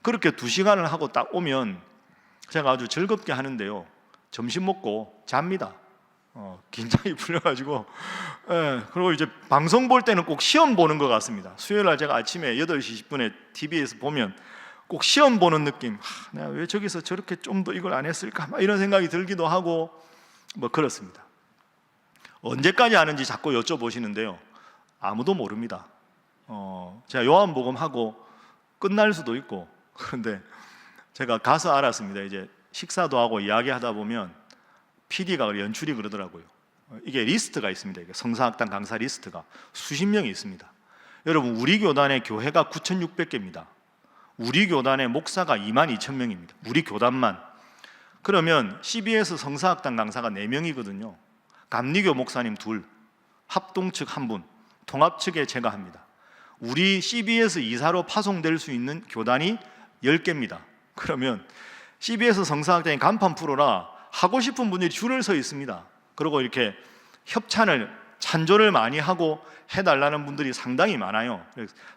그렇게 2시간을 하고 딱 오면 제가 아주 즐겁게 하는데요, 점심 먹고 잡니다. 긴장이 풀려가지고. 그리고 이제 방송 볼 때는 꼭 시험 보는 것 같습니다. 수요일날 제가 아침에 8시 10분에 TV에서 보면 꼭 시험 보는 느낌. 내가 왜 저기서 저렇게 좀 더 이걸 안 했을까? 막 이런 생각이 들기도 하고 뭐 그렇습니다. 언제까지 하는지 자꾸 여쭤보시는데요, 아무도 모릅니다. 제가 요한복음 하고 끝날 수도 있고. 그런데 제가 가서 알았습니다. 이제 식사도 하고 이야기하다 보면 PD가 연출이 그러더라고요. 이게 리스트가 있습니다. 이게 성사학당 강사 리스트가 수십 명이 있습니다. 여러분, 우리 교단의 교회가 9,600개입니다. 우리 교단의 목사가 22,000명입니다. 우리 교단만. 그러면 CBS 성사학당 강사가 4명이거든요. 감리교 목사님 2, 합동 측 1분, 통합 측에 제가 합니다. 우리 CBS 이사로 파송될 수 있는 교단이 10개입니다. 그러면 CBS 성사학당이 간판 프로라 하고 싶은 분들이 줄을 서 있습니다. 그리고 이렇게 찬조를 많이 하고 해달라는 분들이 상당히 많아요.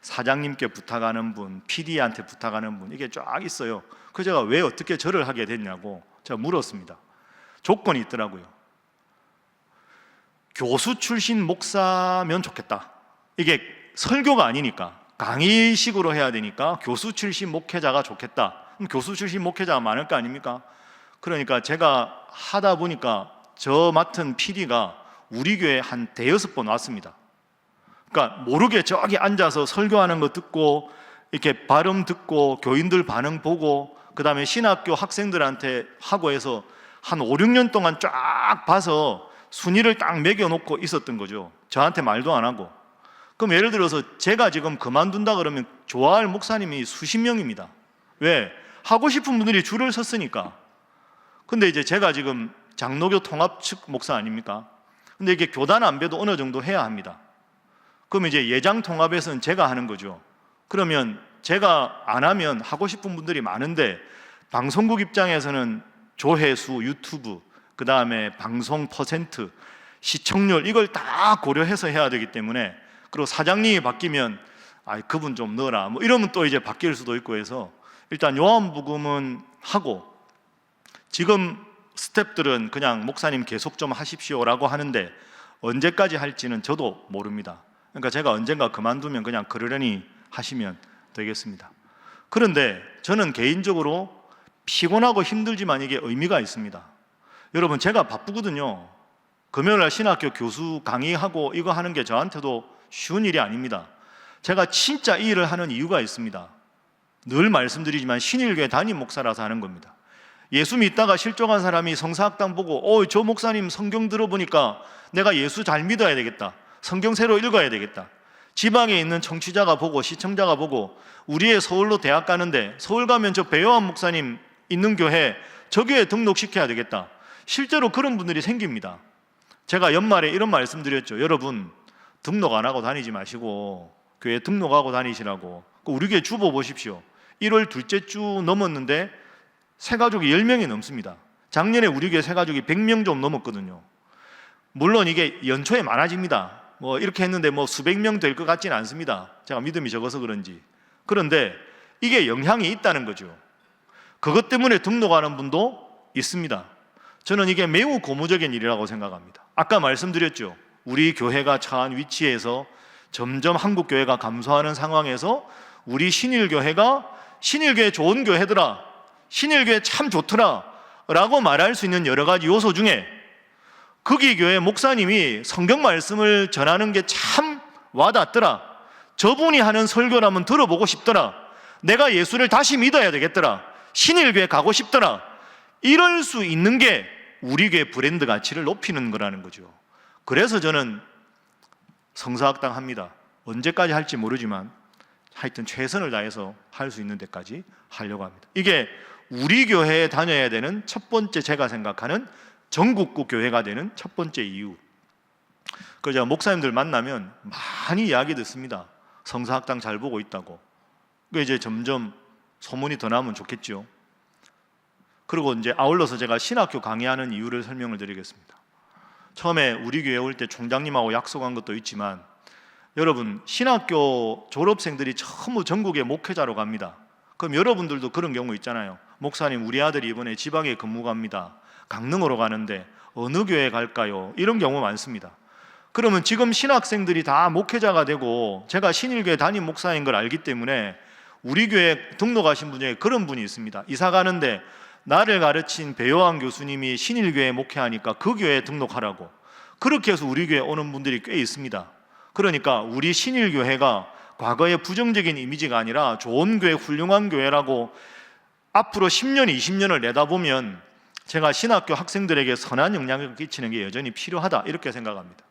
사장님께 부탁하는 분, PD한테 부탁하는 분, 이게 쫙 있어요. 그래서 제가 왜 어떻게 절을 하게 됐냐고 제가 물었습니다. 조건이 있더라고요. 교수 출신 목사면 좋겠다. 이게 설교가 아니니까 강의식으로 해야 되니까 교수 출신 목회자가 좋겠다. 그럼 교수 출신 목회자가 많을 거 아닙니까? 그러니까 제가 하다 보니까 저 맡은 PD가 우리 교회에 한 5-6번 왔습니다. 그러니까 모르게 저기 앉아서 설교하는 거 듣고 이렇게 발음 듣고 교인들 반응 보고 그 다음에 신학교 학생들한테 하고 해서 한 5-6년 동안 쫙 봐서 순위를 딱 매겨놓고 있었던 거죠. 저한테 말도 안 하고. 그럼 예를 들어서 제가 지금 그만둔다 그러면 좋아할 목사님이 수십 명입니다. 왜? 하고 싶은 분들이 줄을 섰으니까. 근데 이제 제가 지금 장로교 통합 측 목사 아닙니까? 근데 이게 교단 안배도 어느 정도 해야 합니다. 그럼 이제 예장 통합에서는 제가 하는 거죠. 그러면 제가 안 하면 하고 싶은 분들이 많은데 방송국 입장에서는 조회수, 유튜브, 그 다음에 방송 퍼센트, 시청률 이걸 다 고려해서 해야 되기 때문에, 그리고 사장님이 바뀌면 그분 좀 넣어라 뭐 이러면 또 이제 바뀔 수도 있고 해서 일단 요한복음은 하고, 지금 스태프들은 그냥 목사님 계속 좀 하십시오라고 하는데 언제까지 할지는 저도 모릅니다. 그러니까 제가 언젠가 그만두면 그냥 그러려니 하시면 되겠습니다. 그런데 저는 개인적으로 피곤하고 힘들지만 이게 의미가 있습니다. 여러분, 제가 바쁘거든요. 금요일날 신학교 교수 강의하고 이거 하는 게 저한테도 쉬운 일이 아닙니다. 제가 진짜 이 일을 하는 이유가 있습니다. 늘 말씀드리지만 신일교회 담임 목사라서 하는 겁니다. 예수 믿다가 실종한 사람이 성사학당 보고 저 목사님 성경 들어보니까 내가 예수 잘 믿어야 되겠다, 성경 새로 읽어야 되겠다. 지방에 있는 청취자가 보고 시청자가 보고 우리의 서울로 대학 가는데 서울 가면 저 배요한 목사님 있는 교회, 저 교회 등록시켜야 되겠다. 실제로 그런 분들이 생깁니다. 제가 연말에 이런 말씀 드렸죠. 여러분, 등록 안 하고 다니지 마시고 교회 등록하고 다니시라고. 우리 교회 주보 보십시오. 1월 둘째 주 넘었는데 새가족이 10명이 넘습니다. 작년에 우리 교회 새가족이 100명 좀 넘었거든요. 물론 이게 연초에 많아집니다. 뭐 이렇게 했는데 뭐 수백 명 될 것 같지는 않습니다. 제가 믿음이 적어서 그런지. 그런데 이게 영향이 있다는 거죠. 그것 때문에 등록하는 분도 있습니다. 저는 이게 매우 고무적인 일이라고 생각합니다. 아까 말씀드렸죠. 우리 교회가 처한 위치에서 점점 한국 교회가 감소하는 상황에서 우리 신일교회가 신일교회 좋은 교회더라, 신일교회 참 좋더라 라고 말할 수 있는 여러 가지 요소 중에 거기 교회 목사님이 성경 말씀을 전하는 게 참 와닿더라, 저분이 하는 설교라면 들어보고 싶더라, 내가 예수를 다시 믿어야 되겠더라, 신일교회 가고 싶더라, 이럴 수 있는 게 우리 교회 브랜드 가치를 높이는 거라는 거죠. 그래서 저는 성사학당 합니다. 언제까지 할지 모르지만 하여튼 최선을 다해서 할 수 있는 데까지 하려고 합니다. 이게 우리 교회에 다녀야 되는 첫 번째, 제가 생각하는 전국구 교회가 되는 첫 번째 이유. 그래서 제가 목사님들 만나면 많이 이야기 듣습니다. 성사학당 잘 보고 있다고. 그 이제 점점 소문이 더 나면 좋겠죠. 그리고 이제 아울러서 제가 신학교 강의하는 이유를 설명을 드리겠습니다. 처음에 우리 교회 올 때 총장님하고 약속한 것도 있지만, 여러분 신학교 졸업생들이 전부 전국에 목회자로 갑니다. 그럼 여러분들도 그런 경우 있잖아요. 목사님, 우리 아들이 이번에 지방에 근무 갑니다. 강릉으로 가는데 어느 교회 갈까요? 이런 경우 많습니다. 그러면 지금 신학생들이 다 목회자가 되고 제가 신일교회 담임 목사인 걸 알기 때문에 우리 교회 등록하신 분 중에 그런 분이 있습니다. 이사 가는데 나를 가르친 배요한 교수님이 신일교회 목회하니까 그 교회에 등록하라고. 그렇게 해서 우리 교회 오는 분들이 꽤 있습니다. 그러니까 우리 신일교회가 과거의 부정적인 이미지가 아니라 좋은 교회, 훌륭한 교회라고 앞으로 10년, 20년을 내다보면 제가 신학교 학생들에게 선한 영향을 끼치는 게 여전히 필요하다, 이렇게 생각합니다.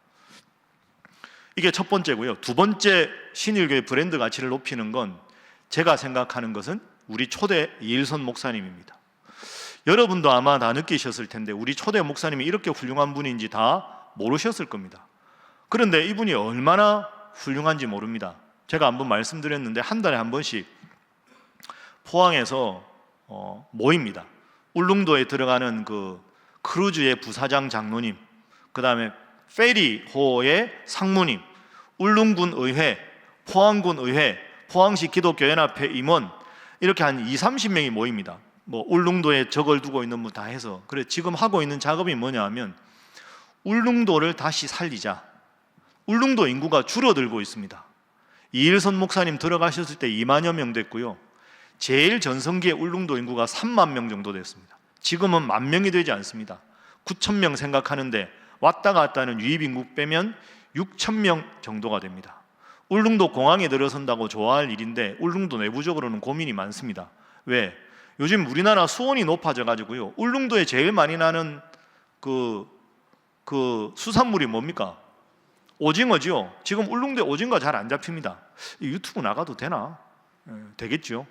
이게 첫 번째고요. 두 번째 신일교회 브랜드 가치를 높이는 건 제가 생각하는 것은 우리 초대 이일선 목사님입니다. 여러분도 아마 다 느끼셨을 텐데 우리 초대 목사님이 이렇게 훌륭한 분인지 다 모르셨을 겁니다. 그런데 이분이 얼마나 훌륭한지 모릅니다. 제가 한번 말씀드렸는데 한 달에 한 번씩 포항에서 모입니다. 울릉도에 들어가는 그 크루즈의 부사장 장로님, 그 다음에 페리호의 상무님, 울릉군 의회, 포항군 의회, 포항시 기독교연합회 임원, 이렇게 한 20-30명이 모입니다. 뭐 울릉도에 적을 두고 있는 분 다 해서. 그래, 지금 하고 있는 작업이 뭐냐 하면 울릉도를 다시 살리자. 울릉도 인구가 줄어들고 있습니다. 이일선 목사님 들어가셨을 때 2만여 명 됐고요. 제일 전성기에 울릉도 인구가 3만 명 정도 됐습니다. 지금은 10,000명이 되지 않습니다. 9,000명 생각하는데 왔다 갔다 하는 유입인구 빼면 6,000명 정도가 됩니다. 울릉도 공항에 들어선다고 좋아할 일인데 울릉도 내부적으로는 고민이 많습니다. 왜? 요즘 우리나라 수온이 높아져 가지고요, 울릉도에 제일 많이 나는 그 수산물이 뭡니까? 오징어죠. 지금 울릉도에 오징어가 잘 안 잡힙니다. 유튜브 나가도 되나? 되겠죠.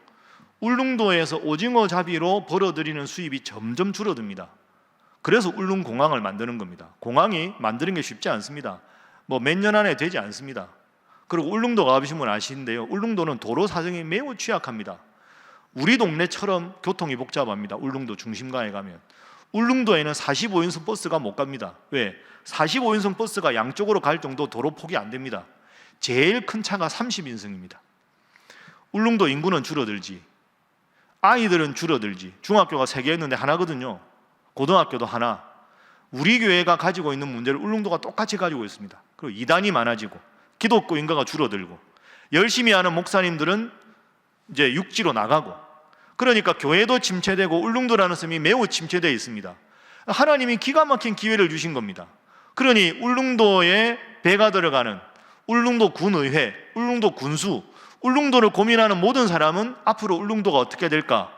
울릉도에서 오징어 잡이로 벌어들이는 수입이 점점 줄어듭니다. 그래서 울릉공항을 만드는 겁니다. 공항이 만드는 게 쉽지 않습니다. 뭐 몇 년 안에 되지 않습니다. 그리고 울릉도 가보시면 아시는데요, 울릉도는 도로 사정이 매우 취약합니다. 우리 동네처럼 교통이 복잡합니다. 울릉도 중심가에 가면 울릉도에는 45인승 버스가 못 갑니다. 왜? 45인승 버스가 양쪽으로 갈 정도 도로 폭이 안 됩니다. 제일 큰 차가 30인승입니다. 울릉도 인구는 줄어들지, 아이들은 줄어들지. 중학교가 3개였는데 하나거든요. 고등학교도 하나. 우리 교회가 가지고 있는 문제를 울릉도가 똑같이 가지고 있습니다. 그리고 이단이 많아지고 기독교 인가가 줄어들고 열심히 하는 목사님들은 이제 육지로 나가고, 그러니까 교회도 침체되고 울릉도라는 섬이 매우 침체되어 있습니다. 하나님이 기가 막힌 기회를 주신 겁니다. 그러니 울릉도에 배가 들어가는 울릉도 군의회, 울릉도 군수, 울릉도를 고민하는 모든 사람은 앞으로 울릉도가 어떻게 될까,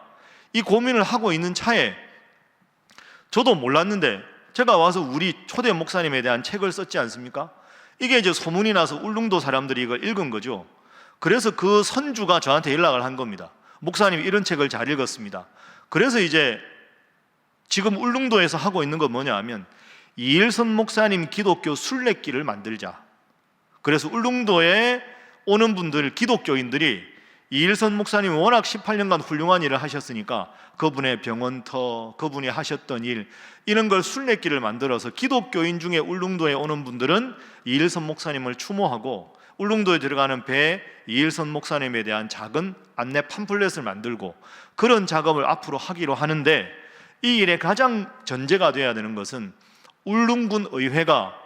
이 고민을 하고 있는 차에 저도 몰랐는데 제가 와서 우리 초대 목사님에 대한 책을 썼지 않습니까? 이게 이제 소문이 나서 울릉도 사람들이 이걸 읽은 거죠. 그래서 그 선주가 저한테 연락을 한 겁니다. 목사님이 이런 책을 잘 읽었습니다. 그래서 이제 지금 울릉도에서 하고 있는 건 뭐냐 하면 이일선 목사님 기독교 순례길을 만들자. 그래서 울릉도에 오는 분들, 기독교인들이 이일선 목사님이 워낙 18년간 훌륭한 일을 하셨으니까 그분의 병원터, 그분이 하셨던 일, 이런 걸 순례길을 만들어서 기독교인 중에 울릉도에 오는 분들은 이일선 목사님을 추모하고 울릉도에 들어가는 배에 이일선 목사님에 대한 작은 안내 팜플렛을 만들고 그런 작업을 앞으로 하기로 하는데, 이 일의 가장 전제가 되어야 되는 것은 울릉군 의회가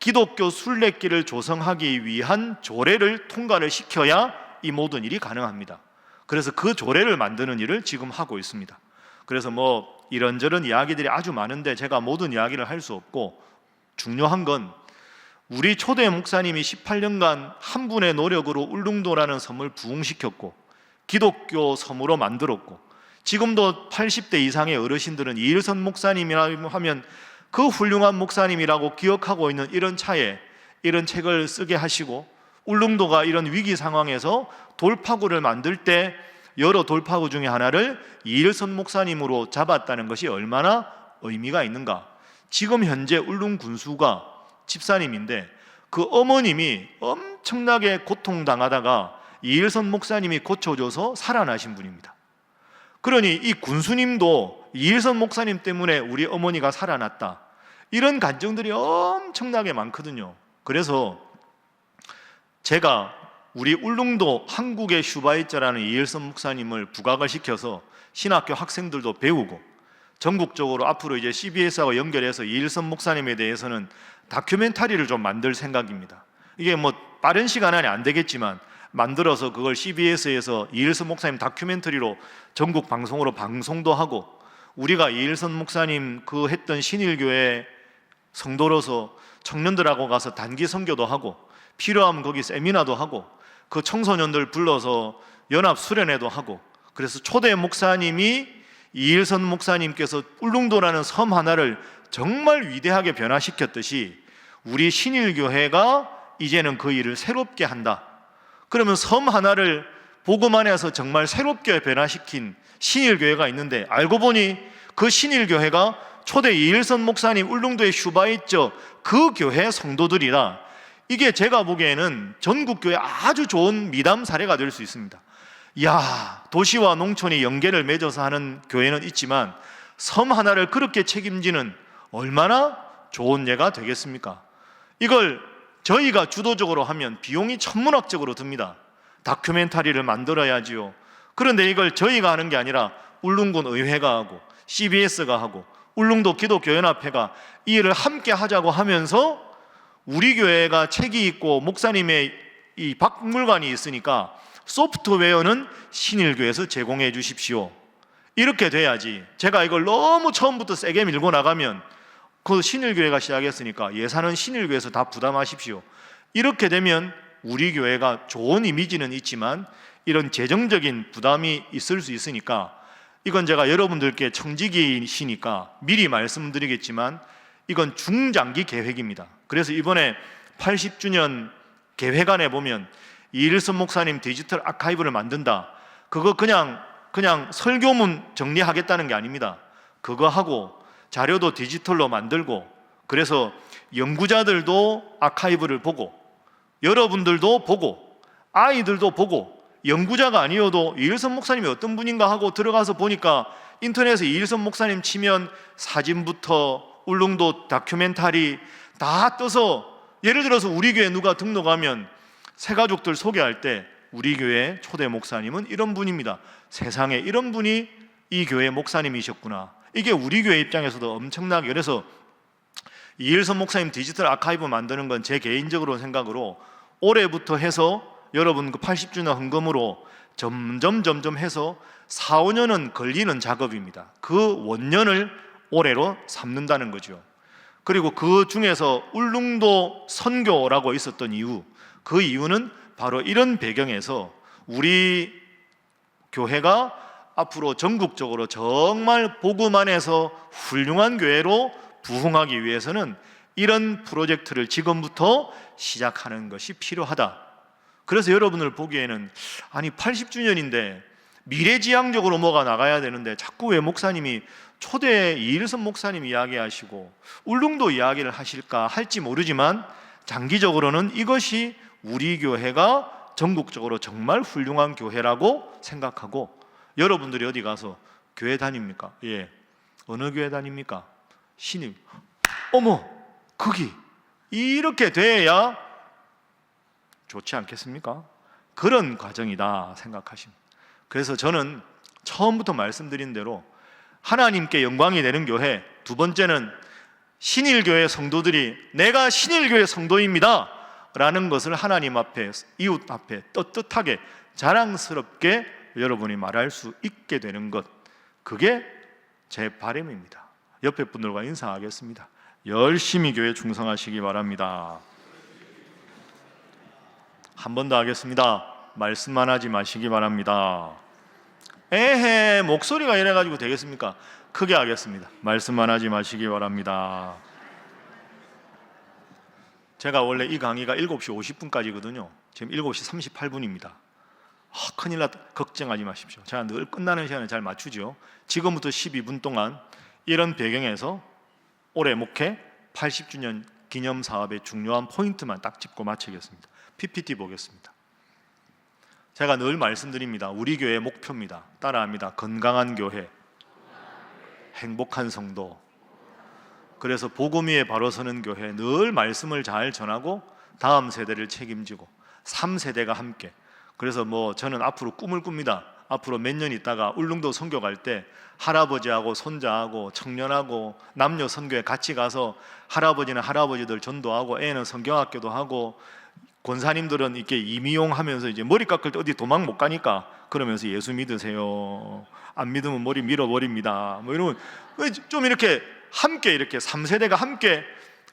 기독교 순례길을 조성하기 위한 조례를 통과를 시켜야 이 모든 일이 가능합니다. 그래서 그 조례를 만드는 일을 지금 하고 있습니다. 그래서 뭐 이런저런 이야기들이 아주 많은데 제가 모든 이야기를 할 수 없고, 중요한 건 우리 초대 목사님이 18년간 한 분의 노력으로 울릉도라는 섬을 부흥시켰고 기독교 섬으로 만들었고, 지금도 80대 이상의 어르신들은 이일선 목사님이라고 하면 그 훌륭한 목사님이라고 기억하고 있는 이런 차에 이런 책을 쓰게 하시고, 울릉도가 이런 위기 상황에서 돌파구를 만들 때 여러 돌파구 중에 하나를 이일선 목사님으로 잡았다는 것이 얼마나 의미가 있는가. 지금 현재 울릉군수가 집사님인데 그 어머님이 엄청나게 고통당하다가 이일선 목사님이 고쳐줘서 살아나신 분입니다. 그러니 이 군수님도 이일선 목사님 때문에 우리 어머니가 살아났다, 이런 간증들이 엄청나게 많거든요. 그래서 제가 우리 울릉도 한국의 슈바이처라는 이일선 목사님을 부각을 시켜서 신학교 학생들도 배우고, 전국적으로 앞으로 이제 CBS하고 연결해서 이일선 목사님에 대해서는 다큐멘터리를 좀 만들 생각입니다. 이게 뭐 빠른 시간 안에 안 되겠지만 만들어서 그걸 CBS에서 이일선 목사님 다큐멘터리로 전국 방송으로 방송도 하고, 우리가 이일선 목사님 그 했던 신일교회 성도로서 청년들하고 가서 단기 선교도 하고, 필요하면 거기 세미나도 하고, 그 청소년들 불러서 연합 수련회도 하고, 그래서 초대 목사님이 이일선 목사님께서 울릉도라는 섬 하나를 정말 위대하게 변화시켰듯이 우리 신일교회가 이제는 그 일을 새롭게 한다. 그러면 섬 하나를 복음 안에서 정말 새롭게 변화시킨 신일교회가 있는데, 알고 보니 그 신일교회가 초대 이일선 목사님 울릉도의 슈바이처 그 교회 성도들이다. 이게 제가 보기에는 전국교회 아주 좋은 미담 사례가 될 수 있습니다. 야, 도시와 농촌이 연계를 맺어서 하는 교회는 있지만 섬 하나를 그렇게 책임지는 얼마나 좋은 예가 되겠습니까? 이걸 저희가 주도적으로 하면 비용이 천문학적으로 듭니다. 다큐멘터리를 만들어야지요. 그런데 이걸 저희가 하는 게 아니라 울릉군 의회가 하고 CBS가 하고 울릉도 기독교연합회가 이 일을 함께 하자고 하면서, 우리 교회가 책이 있고 목사님의 이 박물관이 있으니까 소프트웨어는 신일교에서 제공해 주십시오. 이렇게 돼야지. 제가 이걸 너무 처음부터 세게 밀고 나가면 그 신일교회가 시작했으니까 예산은 신일교에서 다 부담하십시오. 이렇게 되면 우리 교회가 좋은 이미지는 있지만 이런 재정적인 부담이 있을 수 있으니까, 이건 제가 여러분들께 청지기이시니까 미리 말씀드리겠지만 이건 중장기 계획입니다. 그래서 이번에 80주년 계획안에 보면 이일선 목사님 디지털 아카이브를 만든다. 그거 그냥 설교문 정리하겠다는 게 아닙니다. 그거 하고 자료도 디지털로 만들고, 그래서 연구자들도 아카이브를 보고, 여러분들도 보고, 아이들도 보고, 연구자가 아니어도 이일선 목사님이 어떤 분인가 하고 들어가서 보니까 인터넷에 이일선 목사님 치면 사진부터 울릉도 다큐멘터리 다 떠서, 예를 들어서 우리 교회 누가 등록하면 새가족들 소개할 때 우리 교회 초대 목사님은 이런 분입니다. 세상에 이런 분이 이 교회 목사님이셨구나. 이게 우리 교회 입장에서도 엄청나게, 그래서 이일선 목사님 디지털 아카이브 만드는 건 제 개인적으로 생각으로 올해부터 해서 여러분 그 80주년 헌금으로 점점 해서 4, 5년은 걸리는 작업입니다. 그 원년을 올해로 삼는다는 거죠. 그리고 그 중에서 울릉도 선교라고 있었던 이유, 그 이유는 바로 이런 배경에서 우리 교회가 앞으로 전국적으로 정말 복음 안에서 훌륭한 교회로 부흥하기 위해서는 이런 프로젝트를 지금부터 시작하는 것이 필요하다. 그래서 여러분을 보기에는 아니 80주년인데 미래지향적으로 뭐가 나가야 되는데 자꾸 왜 목사님이 초대 이일선 목사님 이야기하시고 울릉도 이야기를 하실까 할지 모르지만, 장기적으로는 이것이 우리 교회가 전국적으로 정말 훌륭한 교회라고 생각하고, 여러분들이 어디 가서 교회 다닙니까? 예. 어느 교회 다닙니까? 신임. 어머, 거기. 이렇게 돼야 좋지 않겠습니까? 그런 과정이다 생각하십니다. 그래서 저는 처음부터 말씀드린 대로 하나님께 영광이 되는 교회, 두 번째는 신일교회 성도들이 내가 신일교회 성도입니다 라는 것을 하나님 앞에, 이웃 앞에 떳떳하게 자랑스럽게 여러분이 말할 수 있게 되는 것, 그게 제 바람입니다. 옆에 분들과 인사하겠습니다. 열심히 교회 충성하시기 바랍니다. 한 번 더 하겠습니다. 말씀만 하지 마시기 바랍니다. 에헤, 목소리가 이래가지고 되겠습니까? 크게 하겠습니다. 말씀만 하지 마시기 바랍니다. 제가 원래 이 강의가 7시 50분까지거든요. 지금 7시 38분입니다. 큰일 났다. 걱정하지 마십시오. 제가 늘 끝나는 시간에 잘 맞추죠. 지금부터 12분 동안 이런 배경에서 올해 목회 80주년 기념 사업의 중요한 포인트만 딱 짚고 마치겠습니다. PPT 보겠습니다. 제가 늘 말씀드립니다. 우리 교회의 목표입니다. 따라합니다. 건강한 교회, 행복한 성도. 그래서 복음 위에 바로 서는 교회, 늘 말씀을 잘 전하고 다음 세대를 책임지고 3세대가 함께. 그래서 저는 앞으로 꿈을 꿉니다. 앞으로 몇 년 있다가 울릉도 선교 갈 때 할아버지하고 손자하고 청년하고 남녀 선교에 같이 가서 할아버지는 할아버지들 전도하고 애는 성경학교도 하고 권사님들은 이렇게 임의용하면서 이제 머리 깎을 때 어디 도망 못 가니까 그러면서 예수 믿으세요. 안 믿으면 머리 밀어버립니다. 이러면 좀 이렇게 함께 이렇게 3세대가 함께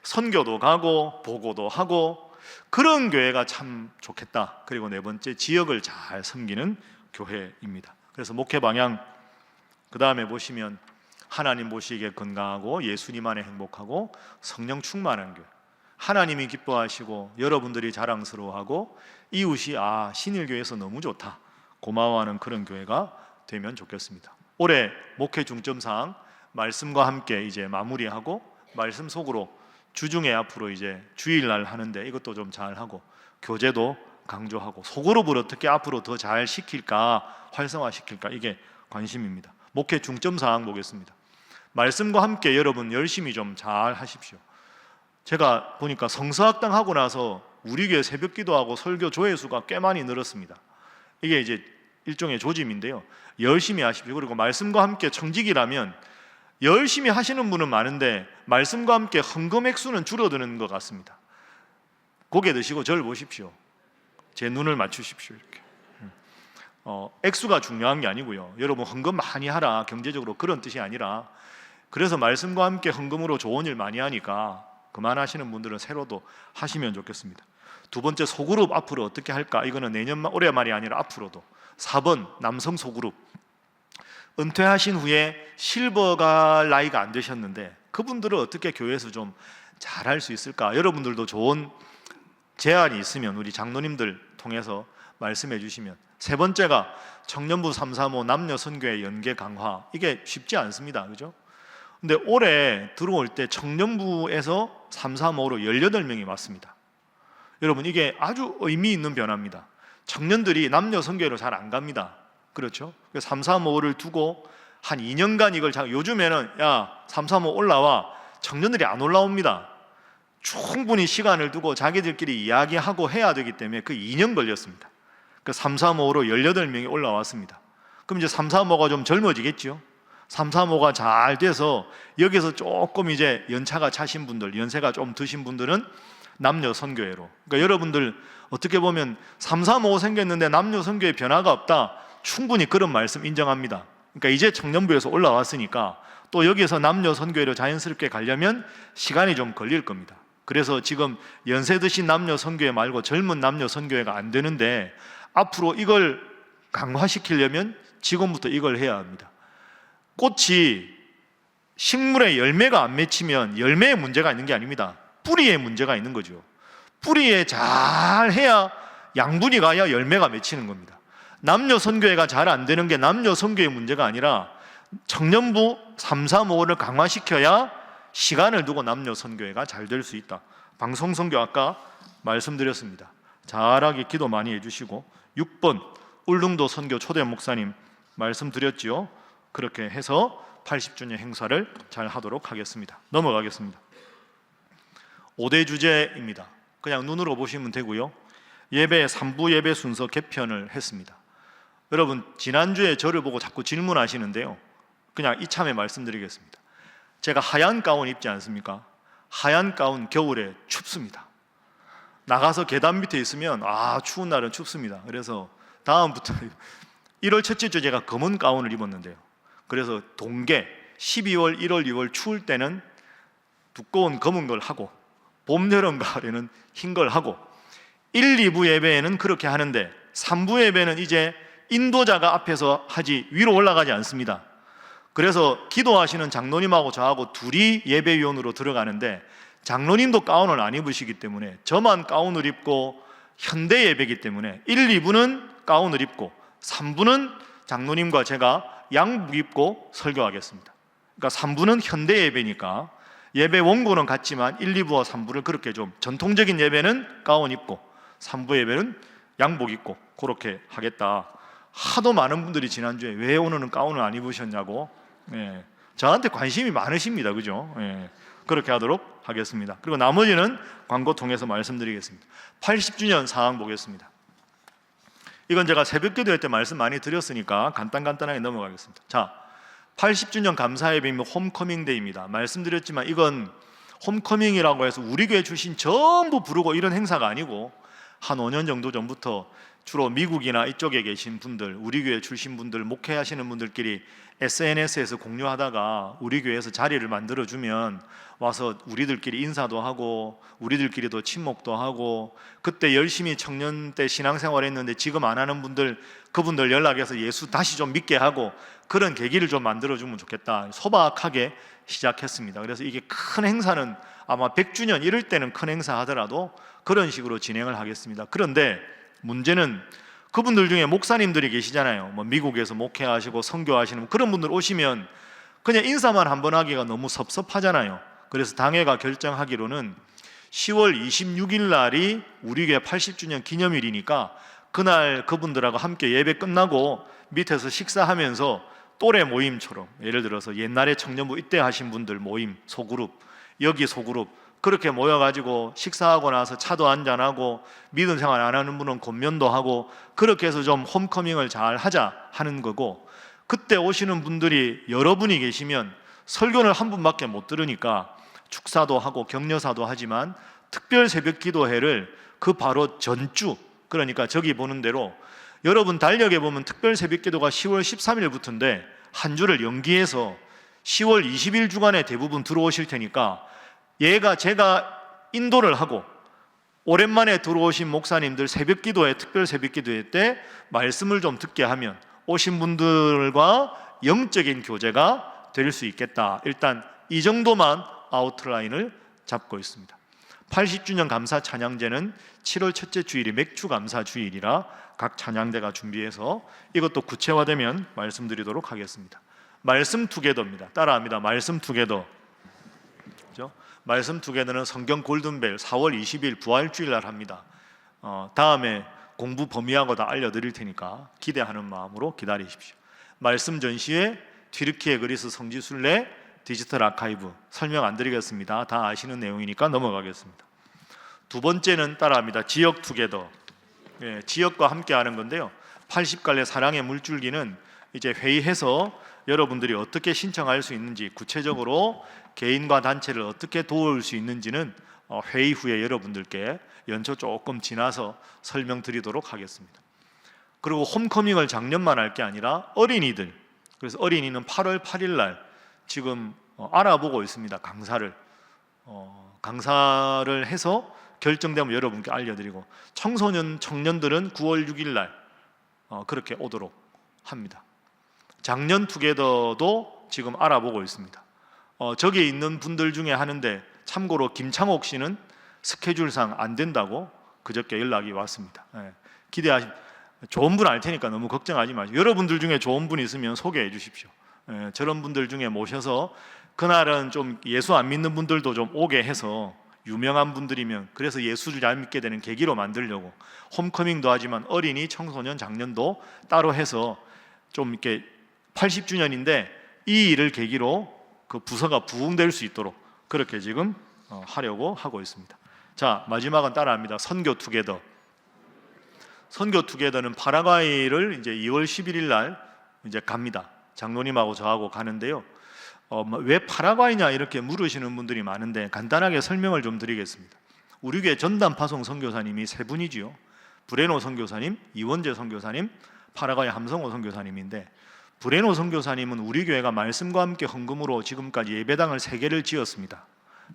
선교도 가고 보고도 하고 그런 교회가 참 좋겠다. 그리고 네 번째, 지역을 잘 섬기는 교회입니다. 그래서 목회 방향 그 다음에 보시면 하나님 보시기에 건강하고 예수님 안에 행복하고 성령 충만한 교회. 하나님이 기뻐하시고 여러분들이 자랑스러워하고 이웃이 신일교회에서 너무 좋다 고마워하는 그런 교회가 되면 좋겠습니다. 올해 목회 중점사항 말씀과 함께 이제 마무리하고 말씀 속으로 주중에 앞으로 이제 주일날 하는데 이것도 좀 잘하고 교제도 강조하고 소그룹을 어떻게 앞으로 더 잘 시킬까 활성화시킬까 이게 관심입니다. 목회 중점사항 보겠습니다. 말씀과 함께 여러분 열심히 좀 잘 하십시오. 제가 보니까 성서학당 하고 나서 우리 교회 새벽 기도하고 설교 조회수가 꽤 많이 늘었습니다. 이게 이제 일종의 조짐인데요. 열심히 하십시오. 그리고 말씀과 함께 청직이라면 열심히 하시는 분은 많은데 말씀과 함께 헌금 액수는 줄어드는 것 같습니다. 고개 드시고 저를 보십시오. 제 눈을 맞추십시오. 이렇게. 액수가 중요한 게 아니고요. 여러분 헌금 많이 하라 경제적으로 그런 뜻이 아니라 그래서 말씀과 함께 헌금으로 좋은 일 많이 하니까 그만하시는 분들은 새로도 하시면 좋겠습니다. 두 번째, 소그룹 앞으로 어떻게 할까? 이거는 올해 말이 아니라 앞으로도. 4번, 남성 소그룹. 은퇴하신 후에 실버가 나이가 안 되셨는데 그분들을 어떻게 교회에서 좀 잘할 수 있을까? 여러분들도 좋은 제안이 있으면 우리 장로님들 통해서 말씀해 주시면. 세 번째가 청년부 335 남녀 선교의 연계 강화. 이게 쉽지 않습니다. 그죠? 근데 올해 들어올 때 청년부에서 335로 18명이 왔습니다. 여러분 이게 아주 의미 있는 변화입니다. 청년들이 남녀 선교회로 잘 안 갑니다. 그렇죠? 335를 두고 한 2년간 이걸 요즘에는 335 올라와 청년들이 안 올라옵니다. 충분히 시간을 두고 자기들끼리 이야기하고 해야 되기 때문에 그 2년 걸렸습니다. 335로 18명이 올라왔습니다. 그럼 이제 335가 좀 젊어지겠죠? 335가 잘 돼서 여기서 조금 이제 연차가 차신 분들, 연세가 좀 드신 분들은 남녀 선교회로. 그러니까 여러분들 어떻게 보면 335 생겼는데 남녀 선교회 변화가 없다. 충분히 그런 말씀 인정합니다. 그러니까 이제 청년부에서 올라왔으니까 또 여기에서 남녀 선교회로 자연스럽게 가려면 시간이 좀 걸릴 겁니다. 그래서 지금 연세 드신 남녀 선교회 말고 젊은 남녀 선교회가 안 되는데 앞으로 이걸 강화시키려면 지금부터 이걸 해야 합니다. 꽃이 식물에 열매가 안 맺히면 열매에 문제가 있는 게 아닙니다. 뿌리에 문제가 있는 거죠. 뿌리에 잘 해야 양분이 가야 열매가 맺히는 겁니다. 남녀 선교회가 잘 안 되는 게 남녀 선교의 문제가 아니라 청년부 335를 강화시켜야 시간을 두고 남녀 선교회가 잘 될 수 있다. 방송 선교 아까 말씀드렸습니다. 잘하게 기도 많이 해주시고 6번 울릉도 선교 초대 목사님 말씀드렸지요. 그렇게 해서 80주년 행사를 잘 하도록 하겠습니다. 넘어가겠습니다. 5대 주제입니다. 그냥 눈으로 보시면 되고요. 예배 3부 예배 순서 개편을 했습니다. 여러분 지난주에 저를 보고 자꾸 질문하시는데요. 그냥 이참에 말씀드리겠습니다. 제가 하얀 가운 입지 않습니까? 하얀 가운 겨울에 춥습니다. 나가서 계단 밑에 있으면 추운 날은 춥습니다. 그래서 다음부터 1월 첫째 주 제가 검은 가운을 입었는데요. 그래서 동계 12월, 1월, 2월 추울 때는 두꺼운 검은 걸 하고 봄, 여름, 가을에는 흰 걸 하고 1, 2부 예배에는 그렇게 하는데 3부 예배는 이제 인도자가 앞에서 하지 위로 올라가지 않습니다. 그래서 기도하시는 장로님하고 저하고 둘이 예배위원으로 들어가는데 장로님도 가운을 안 입으시기 때문에 저만 가운을 입고 현대 예배이기 때문에 1, 2부는 가운을 입고 3부는 장로님과 제가 양복 입고 설교하겠습니다. 그러니까 3부는 현대 예배니까 예배 원고는 같지만 1, 2부와 3부를 그렇게 좀 전통적인 예배는 가운 입고 3부 예배는 양복 입고 그렇게 하겠다. 하도 많은 분들이 지난주에 왜 오늘은 가운을 안 입으셨냐고, 예, 저한테 관심이 많으십니다. 그죠? 예, 그렇게 하도록 하겠습니다. 그리고 나머지는 광고 통해서 말씀드리겠습니다. 80주년 사항 보겠습니다. 이건 제가 새벽 기도회 때 말씀 많이 드렸으니까 간단하게 넘어가겠습니다. 자, 80주년 감사의 빔 홈커밍 데이입니다. 말씀드렸지만 이건 홈커밍이라고 해서 우리 교회 출신 전부 부르고 이런 행사가 아니고, 한 5년 정도 전부터 주로 미국이나 이쪽에 계신 분들, 우리 교회 출신 분들, 목회하시는 분들끼리 SNS에서 공유하다가 우리 교회에서 자리를 만들어주면 와서 우리들끼리 인사도 하고 우리들끼리도 친목도 하고, 그때 열심히 청년 때 신앙생활 했는데 지금 안 하는 분들, 그분들 연락해서 예수 다시 좀 믿게 하고, 그런 계기를 좀 만들어주면 좋겠다, 소박하게 시작했습니다. 그래서 이게 큰 행사는 아마 100주년 이럴 때는 큰 행사 하더라도 그런 식으로 진행을 하겠습니다. 그런데 문제는 그분들 중에 목사님들이 계시잖아요. 뭐 미국에서 목회하시고 선교하시는 그런 분들 오시면 그냥 인사만 한번 하기가 너무 섭섭하잖아요. 그래서 당회가 결정하기로는 10월 26일 날이 우리 교회 80주년 기념일이니까 그날 그분들하고 함께 예배 끝나고 밑에서 식사하면서 또래 모임처럼, 예를 들어서 옛날에 청년부 입대하신 분들 모임 소그룹, 여기 소그룹 그렇게 모여가지고 식사하고 나서 차도 한잔하고, 믿음 생활 안 하는 분은 권면도 하고, 그렇게 해서 좀 홈커밍을 잘 하자 하는 거고, 그때 오시는 분들이 여러분이 계시면 설교를 한 분밖에 못 들으니까 축사도 하고 격려사도 하지만 특별 새벽 기도회를 그 바로 전주, 그러니까 저기 보는 대로 여러분 달력에 보면 특별 새벽 기도가 10월 13일부터인데 한 주를 연기해서 10월 20일 주간에 대부분 들어오실 테니까, 얘가 제가 인도를 하고 오랜만에 들어오신 목사님들 새벽 기도회, 특별 새벽 기도회 때 말씀을 좀 듣게 하면 오신 분들과 영적인 교제가 될 수 있겠다. 일단 이 정도만 아웃라인을 잡고 있습니다. 80주년 감사 찬양제는 7월 첫째 주일이 맥주 감사 주일이라 각 찬양대가 준비해서 이것도 구체화되면 말씀드리도록 하겠습니다. 말씀 투게더입니다. 따라합니다. 말씀 투게더. 그렇죠? 말씀 투게더는 성경 골든벨 4월 20일 부활주일 날 합니다. 다음에 공부 범위하고 다 알려드릴 테니까 기대하는 마음으로 기다리십시오. 말씀 전시회, 튀르키예 그리스 성지순례, 디지털 아카이브 설명 안 드리겠습니다. 다 아시는 내용이니까 넘어가겠습니다. 두 번째는 따라합니다. 지역 투게더. 예, 지역과 함께 하는 건데요. 80갈래 사랑의 물줄기는 이제 회의해서 여러분들이 어떻게 신청할 수 있는지, 구체적으로 개인과 단체를 어떻게 도울 수 있는지는 회의 후에 여러분들께 연초 조금 지나서 설명드리도록 하겠습니다. 그리고 홈커밍을 작년만 할 게 아니라 어린이들, 그래서 어린이는 8월 8일 날 지금 알아보고 있습니다. 강사를 해서 결정되면 여러분께 알려드리고, 청소년 청년들은 9월 6일 날 그렇게 오도록 합니다. 작년 투게더도 지금 알아보고 있습니다. 저기 있는 분들 중에 하는데, 참고로 김창옥 씨는 스케줄상 안 된다고 그저께 연락이 왔습니다. 좋은 분 알 테니까 너무 걱정하지 마시고, 여러분들 중에 좋은 분 있으면 소개해 주십시오. 저런 분들 중에 모셔서 그날은 좀 예수 안 믿는 분들도 좀 오게 해서, 유명한 분들이면 그래서 예수를 잘 믿게 되는 계기로 만들려고 홈커밍도 하지만 어린이, 청소년, 장년도 따로 해서 좀 이렇게 80주년인데 이 일을 계기로 그 부서가 부흥될 수 있도록 그렇게 지금 하려고 하고 있습니다. 자, 마지막은 따라합니다. 선교 투게더. 선교 투게더는 파라과이를 이제 2월 11일 날 이제 갑니다. 장로님하고 저하고 가는데요. 왜 파라과이냐 이렇게 물으시는 분들이 많은데 간단하게 설명을 좀 드리겠습니다. 우리 교회 전담 파송 선교사님이 세 분이지요. 브레노 선교사님, 이원재 선교사님, 파라과이 함성호 선교사님인데, 브레노 선교사님은 우리 교회가 말씀과 함께 헌금으로 지금까지 예배당을 3개를 지었습니다.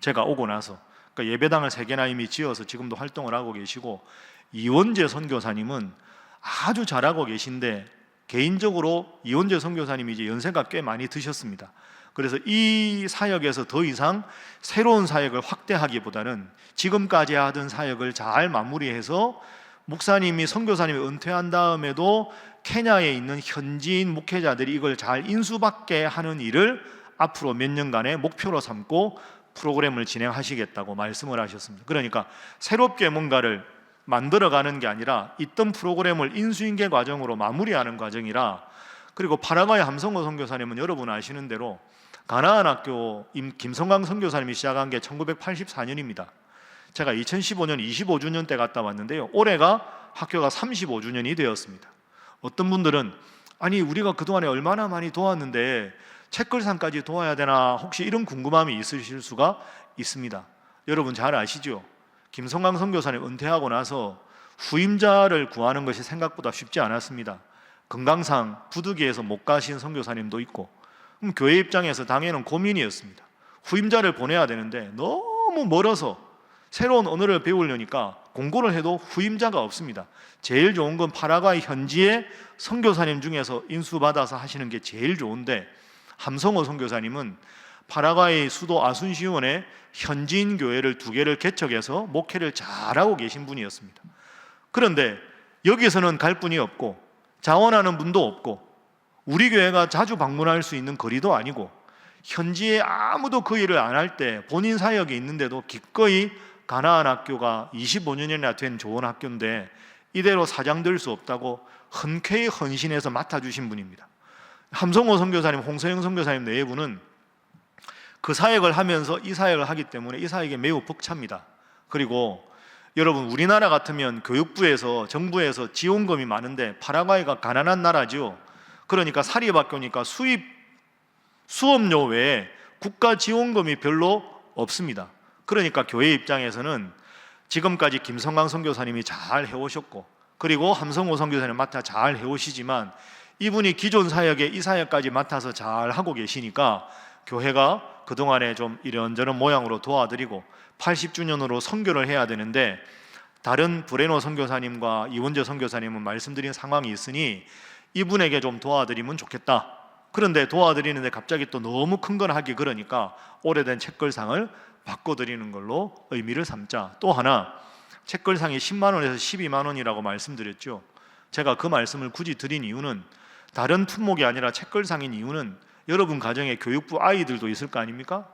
제가 오고 나서. 그러니까 예배당을 3개나 이미 지어서 지금도 활동을 하고 계시고, 이원재 선교사님은 아주 잘하고 계신데 개인적으로 이원재 선교사님이 이제 연세가 꽤 많이 드셨습니다. 그래서 이 사역에서 더 이상 새로운 사역을 확대하기보다는 지금까지 하던 사역을 잘 마무리해서 목사님이, 선교사님이 은퇴한 다음에도 케냐에 있는 현지인 목회자들이 이걸 잘 인수받게 하는 일을 앞으로 몇 년간의 목표로 삼고 프로그램을 진행하시겠다고 말씀을 하셨습니다. 그러니까 새롭게 뭔가를 만들어가는 게 아니라 있던 프로그램을 인수인계 과정으로 마무리하는 과정이라. 그리고 파라과이 함성호 선교사님은 여러분 아시는 대로 가나안 학교 김성강 선교사님이 시작한 게 1984년입니다. 제가 2015년 25주년 때 갔다 왔는데요, 올해가 학교가 35주년이 되었습니다. 어떤 분들은 아니 우리가 그동안에 얼마나 많이 도왔는데 책걸상까지 도와야 되나, 혹시 이런 궁금함이 있으실 수가 있습니다. 여러분 잘 아시죠? 김성강 선교사님 은퇴하고 나서 후임자를 구하는 것이 생각보다 쉽지 않았습니다. 건강상 부득이해서 못 가신 선교사님도 있고, 그럼 교회 입장에서 당연히 고민이었습니다. 후임자를 보내야 되는데 너무 멀어서 새로운 언어를 배우려니까 공고를 해도 후임자가 없습니다. 제일 좋은 건 파라과이 현지의 선교사님 중에서 인수받아서 하시는 게 제일 좋은데, 함성호 선교사님은 파라과이 수도 아순시원에 현지인 교회를 2개를 개척해서 목회를 잘하고 계신 분이었습니다. 그런데 여기서는 갈 분이 없고 자원하는 분도 없고 우리 교회가 자주 방문할 수 있는 거리도 아니고 현지에 아무도 그 일을 안 할 때 본인 사역이 있는데도 기꺼이 가나안 학교가 25년이나 된 좋은 학교인데 이대로 사장될 수 없다고 흔쾌히 헌신해서 맡아주신 분입니다. 함성호 선교사님, 홍서영 선교사님 내부는 그 사역을 하면서 이 사역을 하기 때문에 이 사역이 매우 벅찹니다. 그리고 여러분 우리나라 같으면 교육부에서 정부에서 지원금이 많은데 파라과이가 가난한 나라죠. 그러니까 사립학교니까 수업료 외에 국가 지원금이 별로 없습니다. 그러니까 교회 입장에서는 지금까지 김성강 선교사님이 잘 해오셨고 그리고 함성호 선교사님 맡아 잘 해오시지만 이분이 기존 사역에 이 사역까지 맡아서 잘 하고 계시니까 교회가 그동안에 좀 이런저런 모양으로 도와드리고 80주년으로 선교를 해야 되는데 다른 브레노 선교사님과 이원재 선교사님은 말씀드린 상황이 있으니 이분에게 좀 도와드리면 좋겠다. 그런데 도와드리는데 갑자기 또 너무 큰 걸 하기 그러니까 오래된 책걸상을 바꿔드리는 걸로 의미를 삼자. 또 하나, 책걸상이 10만 원에서 12만 원이라고 말씀드렸죠. 제가 그 말씀을 굳이 드린 이유는 다른 품목이 아니라 책걸상인 이유는 여러분 가정에 교육부 아이들도 있을 거 아닙니까?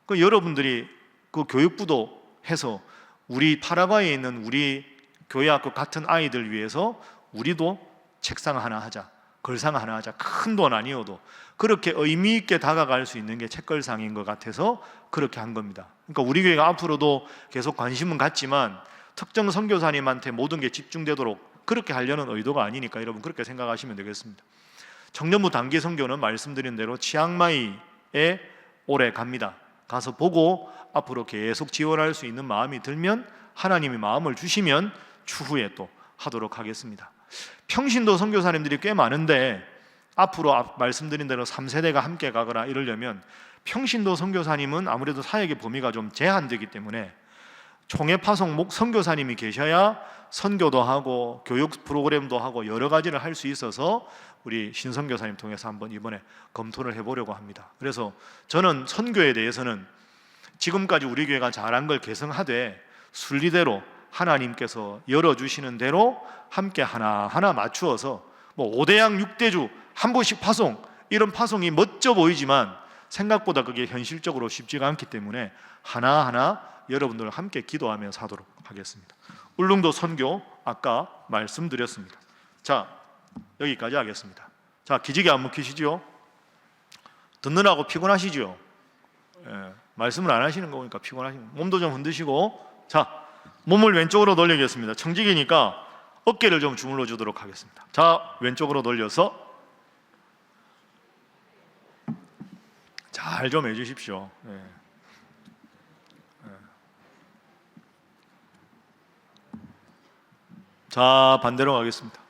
그 여러분들이 그 교육부도 해서 우리 파라과이에 있는 우리 교회학교 같은 아이들 위해서 우리도 책상 하나 하자, 걸상 하나 하자. 큰 돈 아니어도 그렇게 의미 있게 다가갈 수 있는 게 책걸상인 것 같아서 그렇게 한 겁니다. 그러니까 우리 교회가 앞으로도 계속 관심은 갖지만 특정 선교사님한테 모든 게 집중되도록 그렇게 하려는 의도가 아니니까 여러분 그렇게 생각하시면 되겠습니다. 청년부 단기 선교는 말씀드린 대로 치앙마이에 올해 갑니다. 가서 보고 앞으로 계속 지원할 수 있는 마음이 들면 하나님이 마음을 주시면 추후에 또 하도록 하겠습니다. 평신도 선교사님들이 꽤 많은데 앞으로 말씀드린 대로 3세대가 함께 가거나 이러려면 평신도 선교사님은 아무래도 사역의 범위가 좀 제한되기 때문에 총회 파송 선교사님이 계셔야 선교도 하고 교육 프로그램도 하고 여러 가지를 할 수 있어서 우리 신선교사님 통해서 한번 이번에 검토를 해보려고 합니다. 그래서 저는 선교에 대해서는 지금까지 우리 교회가 잘한 걸 계승하되 순리대로 하나님께서 열어주시는 대로 함께 하나하나 맞추어서 뭐 5대양 6대주 한 번씩 파송, 이런 파송이 멋져 보이지만 생각보다 그게 현실적으로 쉽지가 않기 때문에 하나하나 여러분들 함께 기도하면서 하도록 하겠습니다. 울릉도 선교 아까 말씀드렸습니다. 자, 여기까지 하겠습니다. 자, 기지개 안 묶이시죠? 듣느라고 피곤하시죠? 예, 말씀을 안 하시는 거 보니까 피곤하시고 몸도 좀 흔드시고, 자, 몸을 왼쪽으로 돌리겠습니다. 청직이니까 어깨를 좀 주물러 주도록 하겠습니다. 자, 왼쪽으로 돌려서 잘 좀 해주십시오. 예. 자, 반대로 가겠습니다.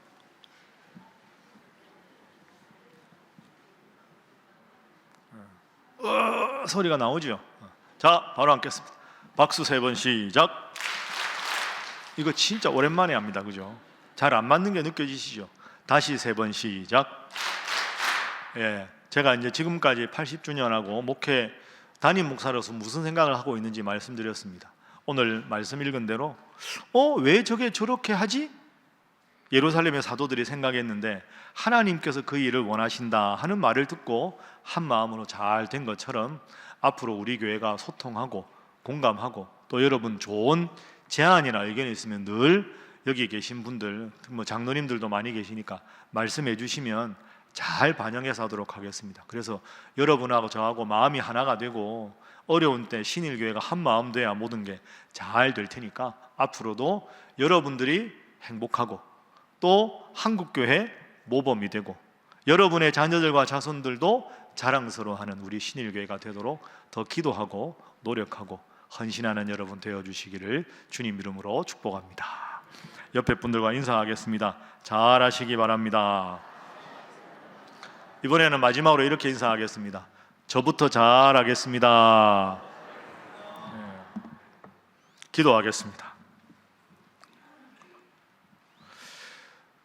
소리가 나오죠? 자, 바로 앉겠습니다. 박수 3번 시작. 이거 진짜 오랜만에 합니다. 그죠? 잘 안 맞는 게 느껴지시죠? 다시 3번 시작. 예, 제가 이제 지금까지 80주년하고 목회 담임 목사로서 무슨 생각을 하고 있는지 말씀드렸습니다. 오늘 말씀 읽은 대로 왜 저게 저렇게 하지? 예루살렘의 사도들이 생각했는데 하나님께서 그 일을 원하신다 하는 말을 듣고 한 마음으로 잘 된 것처럼 앞으로 우리 교회가 소통하고 공감하고 또 여러분 좋은 제안이나 의견이 있으면 늘 여기 계신 분들, 장로님들도 많이 계시니까 말씀해 주시면 잘 반영해서 하도록 하겠습니다. 그래서 여러분하고 저하고 마음이 하나가 되고 어려운 때 신일교회가 한 마음 돼야 모든 게 잘 될 테니까 앞으로도 여러분들이 행복하고 또 한국교회 모범이 되고 여러분의 자녀들과 자손들도 자랑스러워하는 우리 신일교회가 되도록 더 기도하고 노력하고 헌신하는 여러분 되어주시기를 주님 이름으로 축복합니다. 옆에 분들과 인사하겠습니다. 잘하시기 바랍니다. 이번에는 마지막으로 이렇게 인사하겠습니다. 저부터 잘하겠습니다. 기도하겠습니다.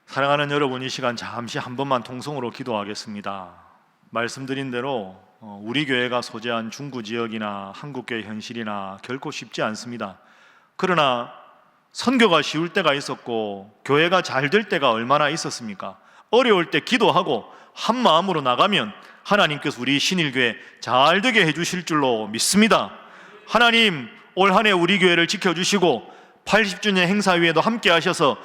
사랑하는 여러분, 이 시간 잠시 한 번만 통성으로 기도하겠습니다. 말씀드린 대로 우리 교회가 소재한 중구 지역이나 한국교회 현실이나 결코 쉽지 않습니다. 그러나 선교가 쉬울 때가 있었고 교회가 잘 될 때가 얼마나 있었습니까? 어려울 때 기도하고 한 마음으로 나가면 하나님께서 우리 신일교회 잘 되게 해주실 줄로 믿습니다. 하나님, 올 한 해 우리 교회를 지켜주시고 80주년 행사위에도 함께 하셔서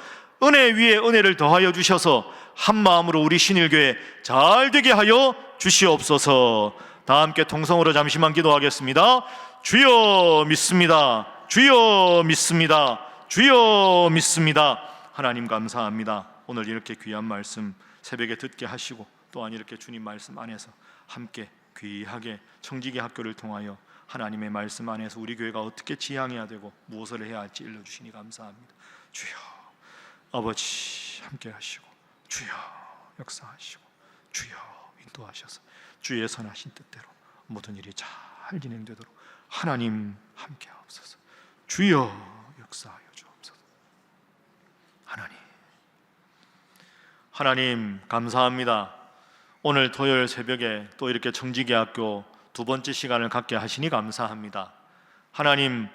은혜 위에 은혜를 더하여 주셔서 한 마음으로 우리 신일교회 잘 되게 하여 주시옵소서. 다 함께 통성으로 잠시만 기도하겠습니다. 주여 믿습니다. 주여 믿습니다. 주여 믿습니다. 하나님 감사합니다. 오늘 이렇게 귀한 말씀 새벽에 듣게 하시고 또한 이렇게 주님 말씀 안에서 함께 귀하게 청지기 학교를 통하여 하나님의 말씀 안에서 우리 교회가 어떻게 지향해야 되고 무엇을 해야 할지 일러주시니 감사합니다. 주여 아버지 함께 하시고 주여 역사하시고 주여 인도하셔서 주의 선하신 뜻대로 모든 일이 잘 진행되도록 하나님 함께 하옵소서. 주여 역사하여 주옵소서. 하나님 감사합니다. 오늘 토요일 새벽에 또 이렇게 청지기학교 두 번째 시간을 갖게 하시니 감사합니다. 하나님,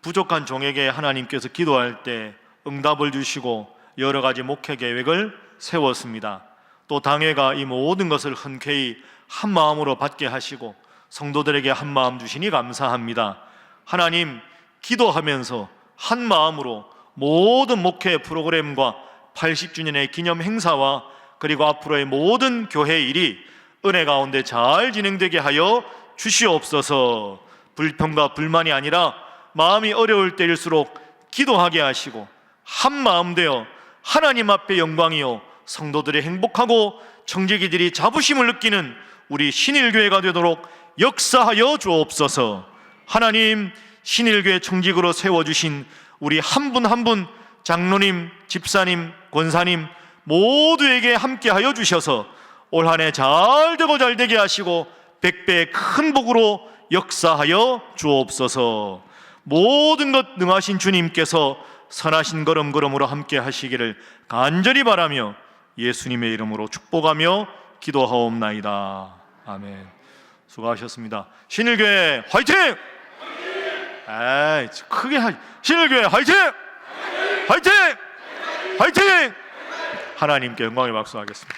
부족한 종에게 하나님께서 기도할 때 응답을 주시고 여러 가지 목회 계획을 세웠습니다. 또 당회가 이 모든 것을 흔쾌히 한 마음으로 받게 하시고 성도들에게 한 마음 주시니 감사합니다. 하나님, 기도하면서 한 마음으로 모든 목회 프로그램과 80주년의 기념 행사와 그리고 앞으로의 모든 교회 일이 은혜 가운데 잘 진행되게 하여 주시옵소서. 불평과 불만이 아니라 마음이 어려울 때일수록 기도하게 하시고 한 마음 되어 하나님 앞에 영광이요 성도들이 행복하고 청지기들이 자부심을 느끼는 우리 신일교회가 되도록 역사하여 주옵소서. 하나님, 신일교회 청직으로 세워주신 우리 한 분 한 분 장로님, 집사님, 권사님 모두에게 함께하여 주셔서 올 한 해 잘되고 잘되게 하시고 100배의 큰 복으로 역사하여 주옵소서. 모든 것 능하신 주님께서 선하신 걸음걸음으로 함께 하시기를 간절히 바라며 예수님의 이름으로 축복하며 기도하옵나이다. 아멘. 수고하셨습니다. 신일교회 화이팅! 에이, 크게 신일교회 화이팅! 화이팅! 화이팅! 하나님께 영광의 박수 하겠습니다.